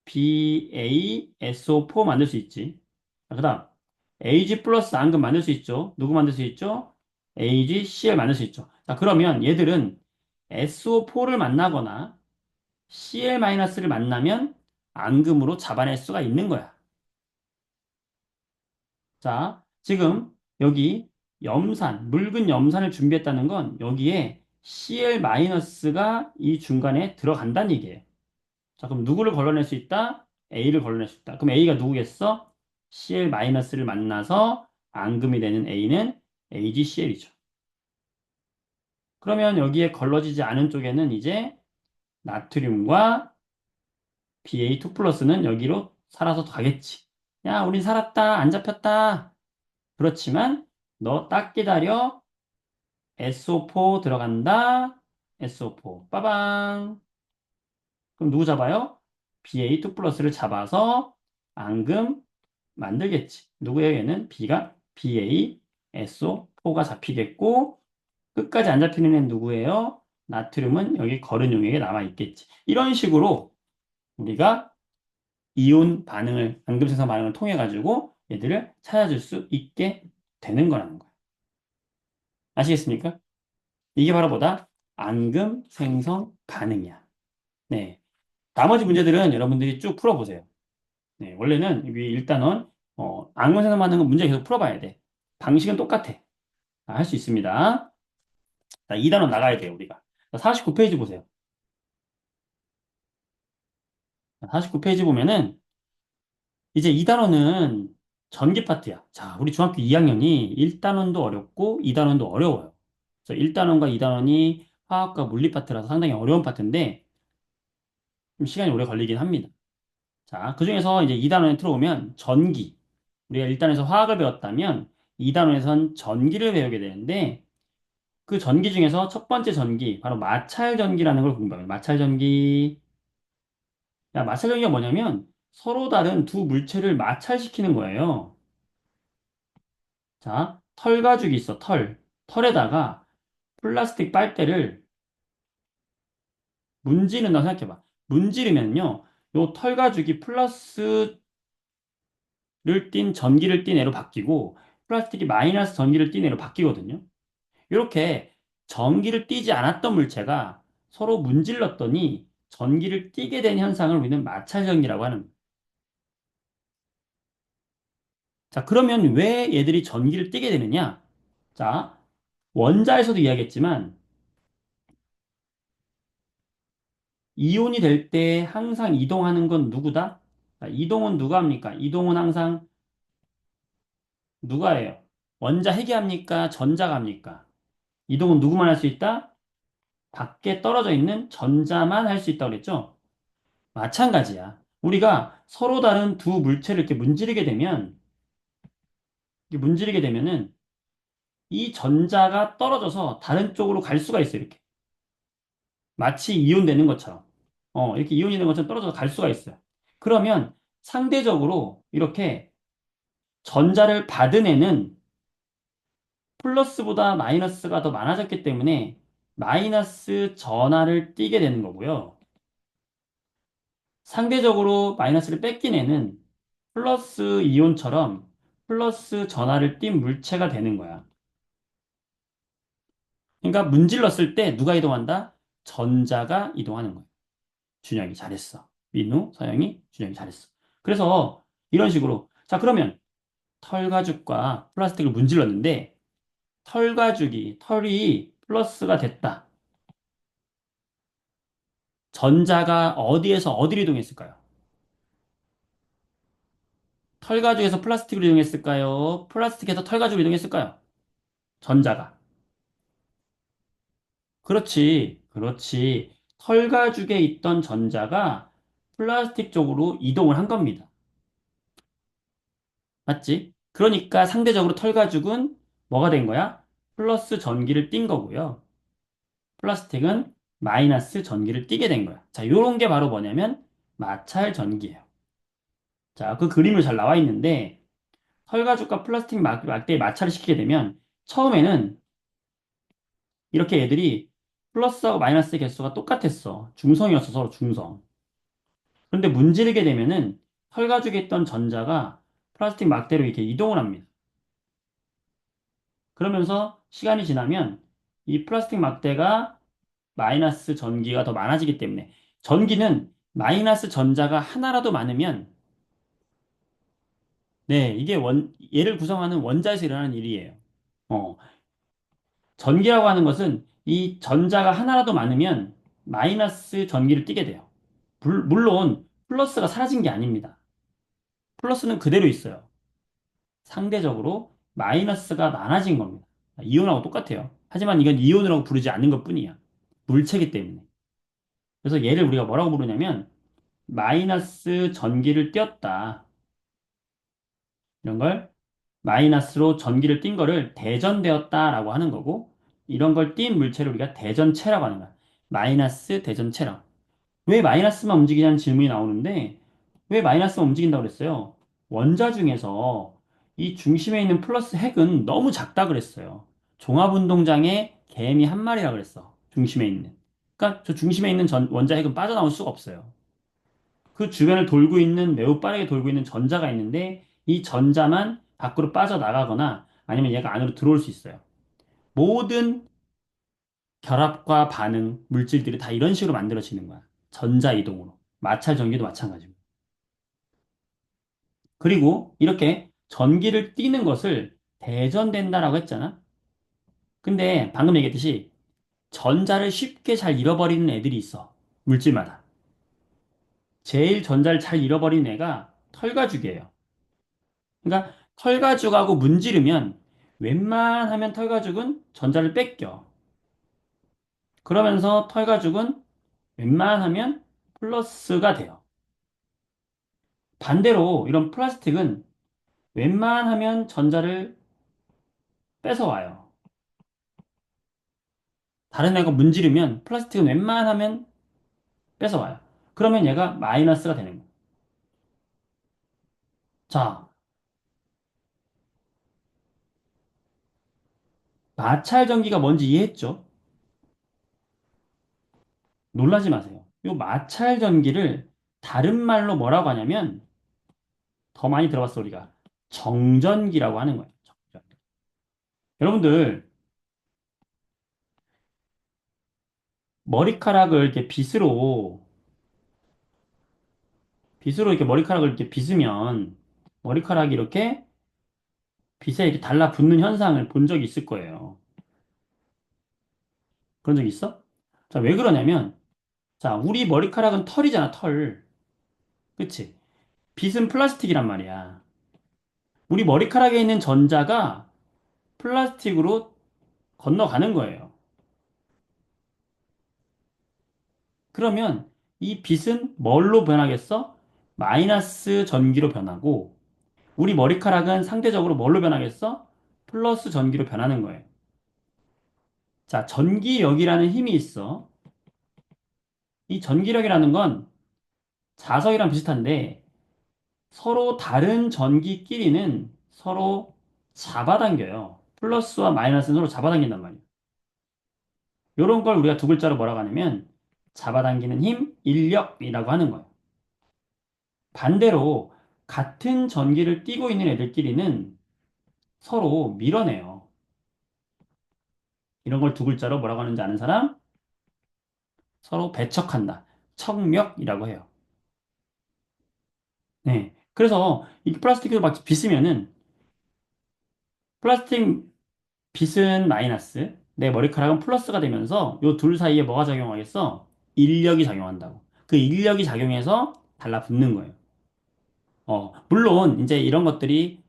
BaSO4 만들 수 있지. 그 다음, Ag 플러스 앙금 만들 수 있죠. 누구 만들 수 있죠? AgCl 만들 수 있죠. 자, 그러면 얘들은 SO4를 만나거나 Cl-를 만나면 앙금으로 잡아낼 수가 있는 거야. 자, 지금 여기 묽은 염산을 준비했다는 건 여기에 Cl-가 이 중간에 들어간다는 얘기예요. 자, 그럼 누구를 걸러낼 수 있다? A를 걸러낼 수 있다. 그럼 A가 누구겠어? Cl-를 만나서 앙금이 되는 A는 AgCl이죠. 그러면 여기에 걸러지지 않은 쪽에는 이제 나트륨과 Ba2 플러스는 여기로 살아서 가겠지. 야, 우린 살았다. 안 잡혔다. 그렇지만 너 딱 기다려. SO4 들어간다. SO4. 빠방. 그럼 누구 잡아요? BA2 플러스를 잡아서 앙금 만들겠지. 누구예요? 얘는 B가 BaSO4가 잡히겠고 끝까지 안 잡히는 애는 누구예요? 나트륨은 여기 거른 용액에 남아 있겠지. 이런 식으로 우리가 이온 반응을 앙금 생성 반응을 통해 가지고 얘들을 찾아줄 수 있게 되는 거라는 거야. 아시겠습니까? 이게 바로 뭐다? 앙금 생성 가능이야. 네. 나머지 문제들은 여러분들이 쭉 풀어보세요. 네. 원래는 위에 1단원, 앙금 생성 가능은 문제 계속 풀어봐야 돼. 방식은 똑같아. 할 수 있습니다. 자, 2단원 나가야 돼요, 우리가. 49페이지 보세요. 49페이지 보면은 이제 2단원은 전기 파트야. 자, 우리 중학교 2학년이 1단원도 어렵고 2단원도 어려워요. 그래서 1단원과 2단원이 화학과 물리 파트라서 상당히 어려운 파트인데 좀 시간이 오래 걸리긴 합니다. 자, 그중에서 이제 2단원에 들어오면 전기. 우리가 1단원에서 화학을 배웠다면 2단원에선 전기를 배우게 되는데 그 전기 중에서 첫 번째 전기, 바로 마찰 전기라는 걸 공부합니다. 마찰 전기. 야, 마찰 전기가 뭐냐면 서로 다른 두 물체를 마찰시키는 거예요. 자, 털 가죽이 있어, 털. 털에다가 플라스틱 빨대를 문지른다고 생각해봐. 문지르면요, 요 털 가죽이 플러스를 띤 전기를 띤 애로 바뀌고, 플라스틱이 마이너스 전기를 띤 애로 바뀌거든요. 이렇게 전기를 띠지 않았던 물체가 서로 문질렀더니 전기를 띠게 된 현상을 우리는 마찰전기라고 하는 거예요. 자, 그러면 왜 얘들이 전기를 띠게 되느냐? 자, 원자에서도 이야기했지만, 이온이 될 때 항상 이동하는 건 누구다? 자, 이동은 누가 합니까? 이동은 항상 누가 해요? 원자 핵이 합니까? 전자가 합니까? 이동은 누구만 할 수 있다? 밖에 떨어져 있는 전자만 할 수 있다고 그랬죠? 마찬가지야. 우리가 서로 다른 두 물체를 이렇게 문지르게 되면, 이렇게 문지르게 되면은 이 전자가 떨어져서 다른 쪽으로 갈 수가 있어요, 이렇게. 마치 이온되는 것처럼. 이렇게 이온이 되는 것처럼 떨어져서 갈 수가 있어요. 그러면 상대적으로 이렇게 전자를 받은 애는 플러스보다 마이너스가 더 많아졌기 때문에 마이너스 전하를 띠게 되는 거고요. 상대적으로 마이너스를 뺏긴 애는 플러스 이온처럼 플러스 전하를 띈 물체가 되는 거야. 그러니까 문질렀을 때 누가 이동한다? 전자가 이동하는 거야. 준영이 잘했어. 민우, 서영이, 준영이 잘했어. 그래서 이런 식으로. 자, 그러면 털가죽과 플라스틱을 문질렀는데 털이 플러스가 됐다. 전자가 어디에서 어디로 이동했을까요? 털가죽에서 플라스틱으로 이동했을까요? 플라스틱에서 털가죽으로 이동했을까요? 전자가. 그렇지, 그렇지. 털가죽에 있던 전자가 플라스틱 쪽으로 이동을 한 겁니다. 맞지? 그러니까 상대적으로 털가죽은 뭐가 된 거야? 플러스 전기를 띈 거고요. 플라스틱은 마이너스 전기를 띠게 된 거야. 자, 요런 게 바로 뭐냐면 마찰 전기예요. 자, 그 그림을 잘 나와 있는데 털가죽과 플라스틱 막대에 마찰을 시키게 되면 처음에는 이렇게 애들이 플러스하고 마이너스의 개수가 똑같았어. 중성이었어, 서로 중성. 그런데 문지르게 되면은 털가죽에 있던 전자가 플라스틱 막대로 이렇게 이동을 합니다. 그러면서 시간이 지나면 이 플라스틱 막대가 마이너스 전기가 더 많아지기 때문에 전기는 마이너스 전자가 하나라도 많으면 네, 이게 얘를 구성하는 원자에서 일어나는 일이에요. 어, 전기라고 하는 것은 이 전자가 하나라도 많으면 마이너스 전기를 띠게 돼요. 물론 플러스가 사라진 게 아닙니다. 플러스는 그대로 있어요. 상대적으로 마이너스가 많아진 겁니다. 이온하고 똑같아요. 하지만 이건 이온이라고 부르지 않는 것뿐이야. 물체이기 때문에. 그래서 얘를 우리가 뭐라고 부르냐면 마이너스 전기를 띄었다. 이런 걸 마이너스로 전기를 띈 거를 대전되었다라고 하는 거고 이런 걸 띈 물체를 우리가 대전체라고 하는 거야. 마이너스 대전체라고. 왜 마이너스만 움직이냐는 질문이 나오는데 왜 마이너스만 움직인다고 그랬어요? 원자 중에서 이 중심에 있는 플러스 핵은 너무 작다 그랬어요. 종합운동장에 개미 한 마리라 그랬어. 중심에 있는. 그러니까 저 중심에 있는 원자 핵은 빠져나올 수가 없어요. 그 주변을 돌고 있는 매우 빠르게 돌고 있는 전자가 있는데 이 전자만 밖으로 빠져나가거나 아니면 얘가 안으로 들어올 수 있어요. 모든 결합과 반응, 물질들이 다 이런 식으로 만들어지는 거야. 전자이동으로. 마찰 전기도 마찬가지고. 그리고 이렇게 전기를 띠는 것을 대전된다라고 했잖아. 근데 방금 얘기했듯이 전자를 쉽게 잘 잃어버리는 애들이 있어. 물질마다. 제일 전자를 잘 잃어버리는 애가 털가죽이에요. 그러니까 털가죽하고 문지르면 웬만하면 털가죽은 전자를 뺏겨. 그러면서 털가죽은 웬만하면 플러스가 돼요. 반대로 이런 플라스틱은 웬만하면 전자를 뺏어와요. 다른 애가 문지르면 플라스틱은 웬만하면 뺏어와요. 그러면 얘가 마이너스가 되는 거예요. 자, 마찰 전기가 뭔지 이해했죠? 놀라지 마세요. 이 마찰 전기를 다른 말로 뭐라고 하냐면 더 많이 들어봤어 우리가 정전기라고 하는 거예요. 정전. 여러분들 머리카락을 이렇게 빗으로 이렇게 머리카락을 이렇게 빗으면 머리카락이 이렇게 빗에 이렇게 달라붙는 현상을 본 적이 있을 거예요. 그런 적 있어? 자, 왜 그러냐면 자, 우리 머리카락은 털이잖아, 털. 그치? 빗은 플라스틱이란 말이야. 우리 머리카락에 있는 전자가 플라스틱으로 건너가는 거예요. 그러면 이 빛은 뭘로 변하겠어? 마이너스 전기로 변하고 우리 머리카락은 상대적으로 뭘로 변하겠어? 플러스 전기로 변하는 거예요. 자, 전기력이라는 힘이 있어. 이 전기력이라는 건 자석이랑 비슷한데 서로 다른 전기끼리는 서로 잡아당겨요. 플러스와 마이너스는 서로 잡아당긴단 말이에요. 이런 걸 우리가 두 글자로 뭐라고 하냐면 잡아당기는 힘, 인력이라고 하는 거예요. 반대로 같은 전기를 띠고 있는 애들끼리는 서로 밀어내요. 이런 걸 두 글자로 뭐라고 하는지 아는 사람? 서로 배척한다. 척력이라고 해요. 네. 그래서 이 플라스틱을 막 빗으면은 플라스틱 빗은 마이너스, 내 머리카락은 플러스가 되면서 요 둘 사이에 뭐가 작용하겠어? 인력이 작용한다고. 그 인력이 작용해서 달라붙는 거예요. 물론 이제 이런 것들이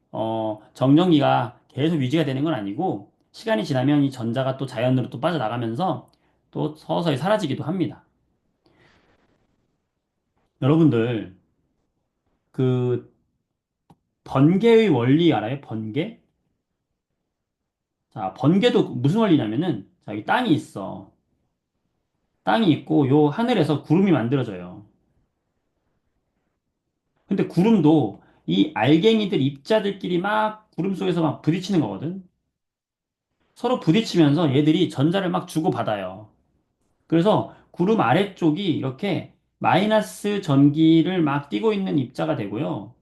정전기가 계속 유지가 되는 건 아니고 시간이 지나면 이 전자가 또 자연으로 또 빠져나가면서 또 서서히 사라지기도 합니다. 여러분들 그 번개의 원리 알아요? 번개? 자, 번개도 무슨 원리냐면은 자, 여기 땅이 있어. 땅이 있고 요 하늘에서 구름이 만들어져요. 근데 구름도 이 알갱이들 입자들끼리 막 구름 속에서 막 부딪히는 거거든. 서로 부딪히면서 얘들이 전자를 막 주고받아요. 그래서 구름 아래쪽이 이렇게 마이너스 전기를 막 띠고 있는 입자가 되고요.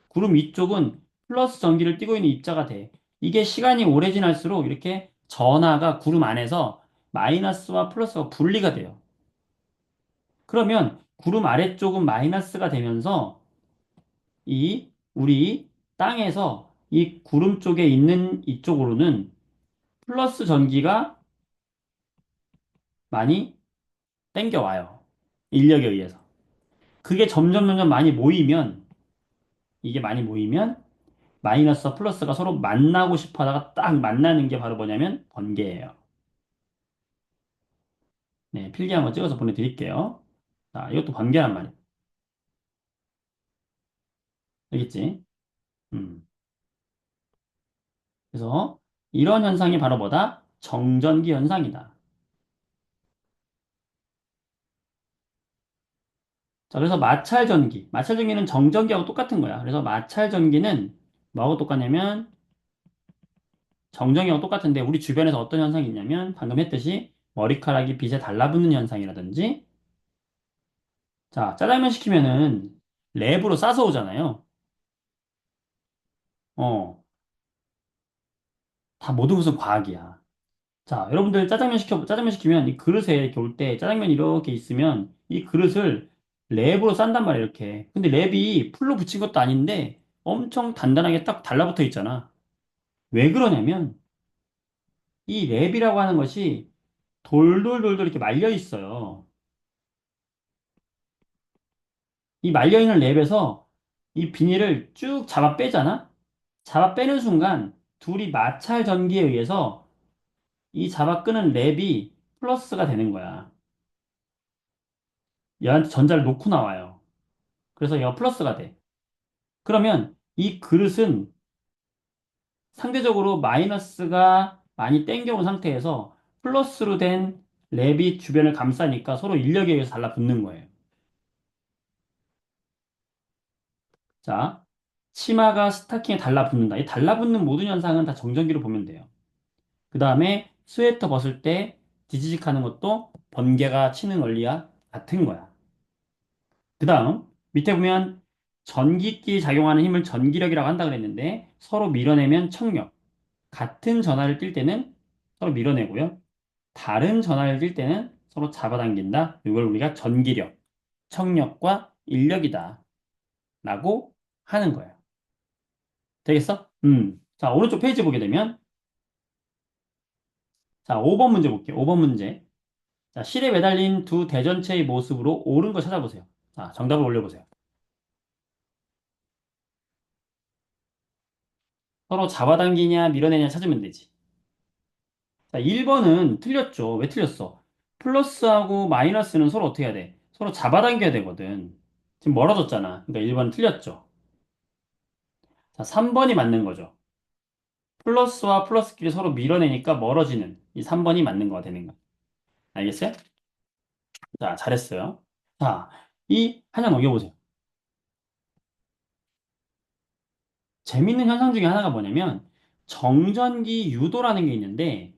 구름 위쪽은 플러스 전기를 띠고 있는 입자가 돼. 이게 시간이 오래 지날수록 이렇게 전하가 구름 안에서 마이너스와 플러스가 분리가 돼요. 그러면 구름 아래쪽은 마이너스가 되면서 이 우리 땅에서 이 구름 쪽에 있는 이쪽으로는 플러스 전기가 많이 땡겨와요. 인력에 의해서. 그게 점점 많이 모이면 이게 많이 모이면 마이너스와 플러스가 서로 만나고 싶어 하다가 딱 만나는 게 바로 뭐냐면 번개예요. 네, 필기 한번 찍어서 보내드릴게요. 자, 이것도 번개란 말이에요. 알겠지? 음. 그래서 이런 현상이 바로 뭐다? 정전기 현상이다. 자, 그래서 마찰전기는 정전기하고 똑같은 거야. 그래서 마찰전기는 뭐하고 똑같냐면 정전기하고 똑같은데 우리 주변에서 어떤 현상이 있냐면 방금 했듯이 머리카락이 빛에 달라붙는 현상이라든지 자, 짜장면 시키면은 랩으로 싸서 오잖아요. 어, 다 모든 것은 과학이야. 자, 여러분들 짜장면 시키면 이 그릇에 이렇게 올 때 짜장면 이렇게 있으면 이 그릇을 랩으로 싼단 말이에요, 이렇게. 근데 랩이 풀로 붙인 것도 아닌데 엄청 단단하게 딱 달라붙어 있잖아. 왜 그러냐면 이 랩이라고 하는 것이 돌돌돌돌 이렇게 말려 있어요. 이 말려 있는 랩에서 이 비닐을 쭉 잡아 빼잖아? 잡아 빼는 순간 둘이 마찰 전기에 의해서 이 잡아 끄는 랩이 플러스가 되는 거야. 얘한테 전자를 놓고 나와요. 그래서 얘가 플러스가 돼. 그러면 이 그릇은 상대적으로 마이너스가 많이 땡겨온 상태에서 플러스로 된 랩이 주변을 감싸니까 서로 인력에 의해서 달라붙는 거예요. 자, 치마가 스타킹에 달라붙는다. 이 달라붙는 모든 현상은 다 정전기로 보면 돼요. 그 다음에 스웨터 벗을 때 디지직 하는 것도 번개가 치는 원리와 같은 거야. 그 다음 밑에 보면 전기끼리 작용하는 힘을 전기력이라고 한다 그랬는데 서로 밀어내면 척력. 같은 전하를 띌 때는 서로 밀어내고요. 다른 전하를 띌 때는 서로 잡아당긴다. 이걸 우리가 전기력, 척력과 인력이다. 라고 하는 거예요. 되겠어? 자, 오른쪽 페이지 보게 되면 자, 5번 문제 볼게요. 5번 문제. 자, 실에 매달린 두 대전체의 모습으로 옳은 거 찾아보세요. 자, 정답을 올려보세요. 서로 잡아당기냐 밀어내냐 찾으면 되지. 자, 1번은 틀렸죠. 왜 틀렸어? 플러스하고 마이너스는 서로 어떻게 해야 돼? 서로 잡아당겨야 되거든. 지금 멀어졌잖아. 그러니까 1번은 틀렸죠. 자, 3번이 맞는 거죠. 플러스와 플러스끼리 서로 밀어내니까 멀어지는 이 3번이 맞는 거가 되는 거. 알겠어요? 자, 잘했어요. 자, 이 하나 넘겨보세요. 재밌는 현상 중에 하나가 뭐냐면 정전기 유도라는 게 있는데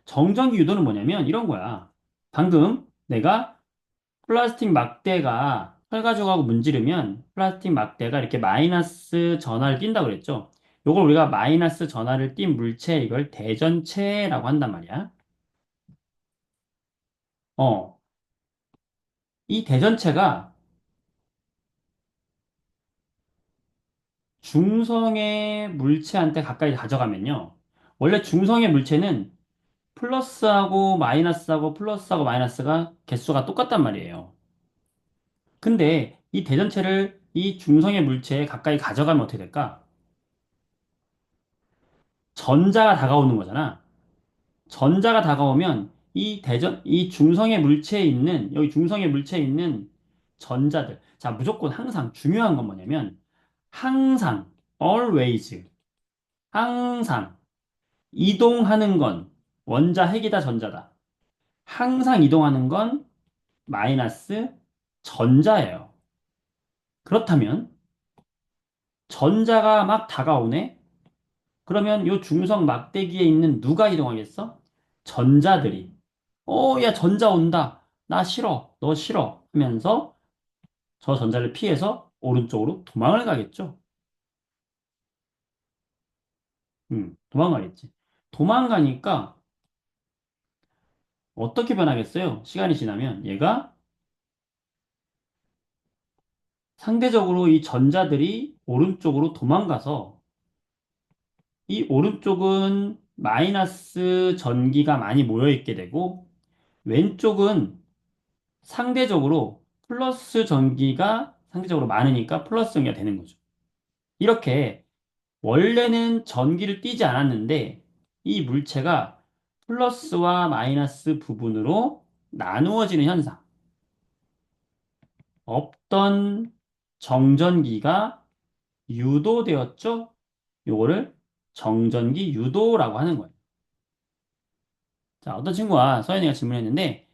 정전기 유도는 뭐냐면 이런 거야. 방금 내가 플라스틱 막대가 혈가죽하고 문지르면 플라스틱 막대가 이렇게 마이너스 전하를 띈다고 그랬죠. 요걸 우리가 마이너스 전하를 띈 물체 이걸 대전체라고 한단 말이야. 어, 이 대전체가 중성의 물체한테 가까이 가져가면요. 원래 중성의 물체는 플러스하고 마이너스하고 플러스하고 마이너스가 개수가 똑같단 말이에요. 근데 이 대전체를 이 중성의 물체에 가까이 가져가면 어떻게 될까? 전자가 다가오는 거잖아. 전자가 다가오면 이 중성의 물체에 있는, 여기 중성의 물체에 있는 전자들. 자, 무조건 항상 중요한 건 뭐냐면, 항상, always, 항상 이동하는 건 원자 핵이다, 전자다. 항상 이동하는 건 마이너스 전자예요. 그렇다면 전자가 막 다가오네? 그러면 요 중성 막대기에 있는 누가 이동하겠어? 전자들이. 야, 전자 온다. 나 싫어. 너 싫어. 하면서 저 전자를 피해서 오른쪽으로 도망을 가겠죠. 도망가겠지. 도망가니까 어떻게 변하겠어요? 시간이 지나면 얘가 상대적으로 이 전자들이 오른쪽으로 도망가서 이 오른쪽은 마이너스 전기가 많이 모여 있게 되고 왼쪽은 상대적으로 플러스 전기가 상대적으로 많으니까 플러스 전기가 되는 거죠. 이렇게 원래는 전기를 띠지 않았는데 이 물체가 플러스와 마이너스 부분으로 나누어지는 현상. 없던 정전기가 유도되었죠? 요거를 정전기 유도라고 하는 거예요. 자, 어떤 친구가 서현이가 질문했는데,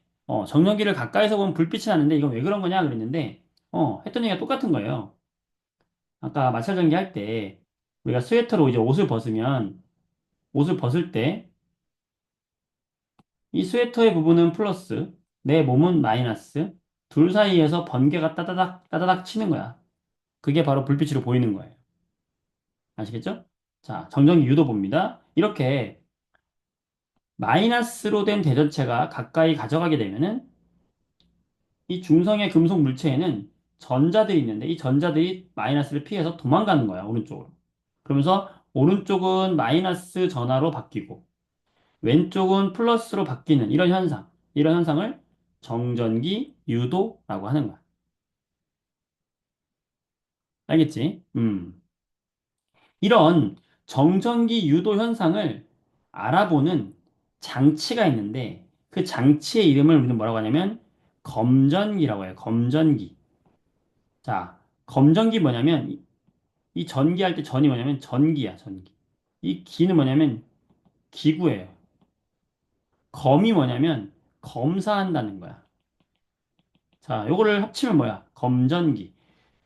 정전기를 가까이서 보면 불빛이 나는데 이건 왜 그런 거냐 그랬는데, 했던 얘기가 똑같은 거예요. 아까 마찰전기 할 때 우리가 스웨터로 이제 옷을 벗을 때 이 스웨터의 부분은 플러스, 내 몸은 마이너스, 둘 사이에서 번개가 따다닥 따다닥 치는 거야. 그게 바로 불빛으로 보이는 거예요. 아시겠죠? 자, 정전기 유도 봅니다. 이렇게 마이너스로 된 대전체가 가까이 가져가게 되면은 이 중성의 금속 물체에는 전자들이 있는데 이 전자들이 마이너스를 피해서 도망가는 거야, 오른쪽으로. 그러면서 오른쪽은 마이너스 전하로 바뀌고 왼쪽은 플러스로 바뀌는 이런 현상. 이런 현상을 정전기 유도라고 하는 거야. 알겠지? 이런 정전기 유도 현상을 알아보는 장치가 있는데 그 장치의 이름을 우리는 뭐라고 하냐면 검전기라고 해요. 검전기. 자, 검전기 뭐냐면 이 전기할 때 전이 뭐냐면 전기야, 전기. 이 기는 뭐냐면 기구예요. 검이 뭐냐면 검사한다는 거야. 자, 요거를 합치면 뭐야? 검전기.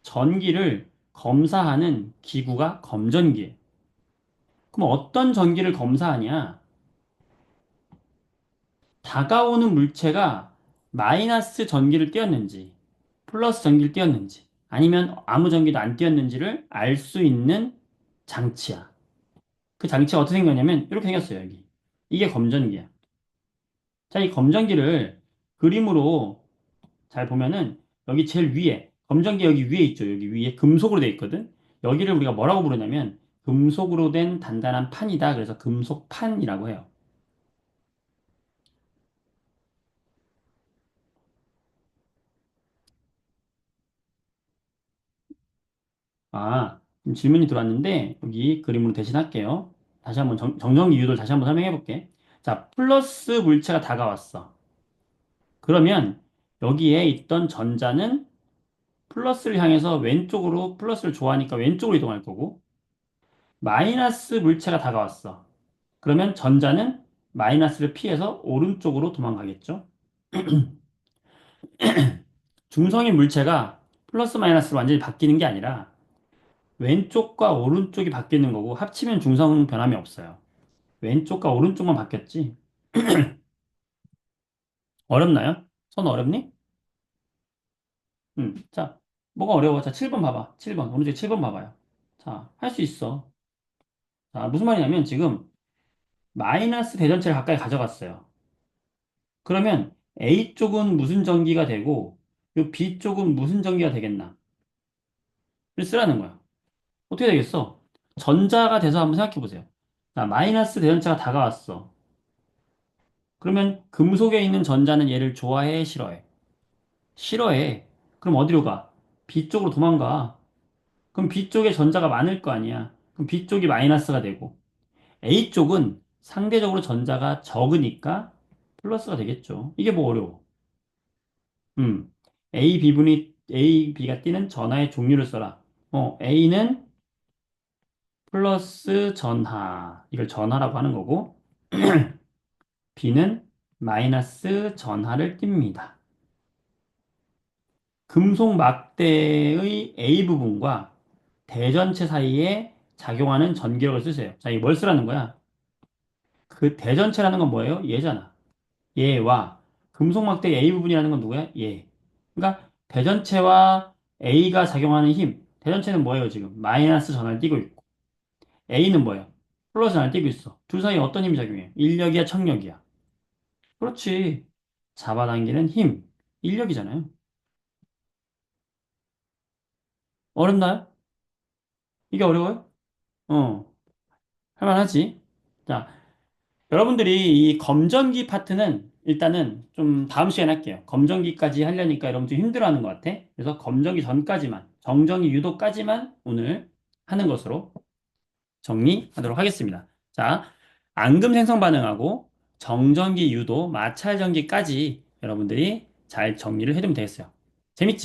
전기를 검사하는 기구가 검전기예요. 그럼 어떤 전기를 검사하냐? 다가오는 물체가 마이너스 전기를 띄었는지, 플러스 전기를 띄었는지, 아니면 아무 전기도 안 띄었는지를 알 수 있는 장치야. 그 장치가 어떻게 생겼냐면 이렇게 생겼어요, 여기. 이게 검전기야. 자, 이 검전기를 그림으로 잘 보면은 여기 제일 위에, 검전기 여기 위에 있죠. 여기 위에 금속으로 돼 있거든. 여기를 우리가 뭐라고 부르냐면 금속으로 된 단단한 판이다. 그래서 금속판이라고 해요. 지금 질문이 들어왔는데 여기 그림으로 대신할게요. 다시 한번 정전기 유도를 다시 한번 설명해 볼게. 자, 플러스 물체가 다가왔어. 그러면 여기에 있던 전자는 플러스를 향해서 왼쪽으로 플러스를 좋아하니까 왼쪽으로 이동할 거고 마이너스 물체가 다가왔어. 그러면 전자는 마이너스를 피해서 오른쪽으로 도망가겠죠. 중성의 물체가 플러스 마이너스로 완전히 바뀌는 게 아니라 왼쪽과 오른쪽이 바뀌는 거고 합치면 중성은 변함이 없어요. 왼쪽과 오른쪽만 바뀌었지. 어렵나요? 손 어렵니? 자, 뭐가 어려워? 자, 7번 봐봐. 7번. 오른쪽에 7번 봐봐요. 자, 할 수 있어. 자, 무슨 말이냐면 지금 마이너스 대전체를 가까이 가져갔어요. 그러면 A 쪽은 무슨 전기가 되고 요 B 쪽은 무슨 전기가 되겠나? 를 쓰라는 거야. 어떻게 되겠어? 전자가 돼서 한번 생각해 보세요. 자, 마이너스 대전체가 다가왔어. 그러면 금속에 있는 전자는 얘를 좋아해, 싫어해? 싫어해. 그럼 어디로 가? B 쪽으로 도망가. 그럼 B 쪽에 전자가 많을 거 아니야. 그럼 B 쪽이 마이너스가 되고 A 쪽은 상대적으로 전자가 적으니까 플러스가 되겠죠. 이게 뭐 어려워. 음. A, B가 띄는 전하의 종류를 써라. A는 플러스 전하. 이걸 전하라고 하는 거고 B는 마이너스 전하를 띱니다. 금속 막대의 A 부분과 대전체 사이에 작용하는 전기력을 쓰세요. 자, 이게 뭘 쓰라는 거야? 그 대전체라는 건 뭐예요? 얘잖아. 얘와 금속 막대 A 부분이라는 건 누구야? 얘. 그러니까 대전체와 A가 작용하는 힘. 대전체는 뭐예요, 지금? 마이너스 전하를 띠고 있고. A는 뭐예요? 플러스 전하를 띠고 있어. 둘 사이에 어떤 힘이 작용해요? 인력이야, 청력이야? 그렇지. 잡아당기는 힘. 인력이잖아요. 어렵나요? 이게 어려워요? 어, 할만하지. 자, 여러분들이 이 검전기 파트는 일단은 좀 다음 시간에 할게요. 검전기까지 하려니까 여러분 좀 힘들어하는 것 같아. 그래서 검전기 전까지만, 정전기 유도까지만 오늘 하는 것으로 정리하도록 하겠습니다. 자, 앙금 생성 반응하고 정전기 유도, 마찰 전기까지 여러분들이 잘 정리를 해두면 되겠어요. 재밌지?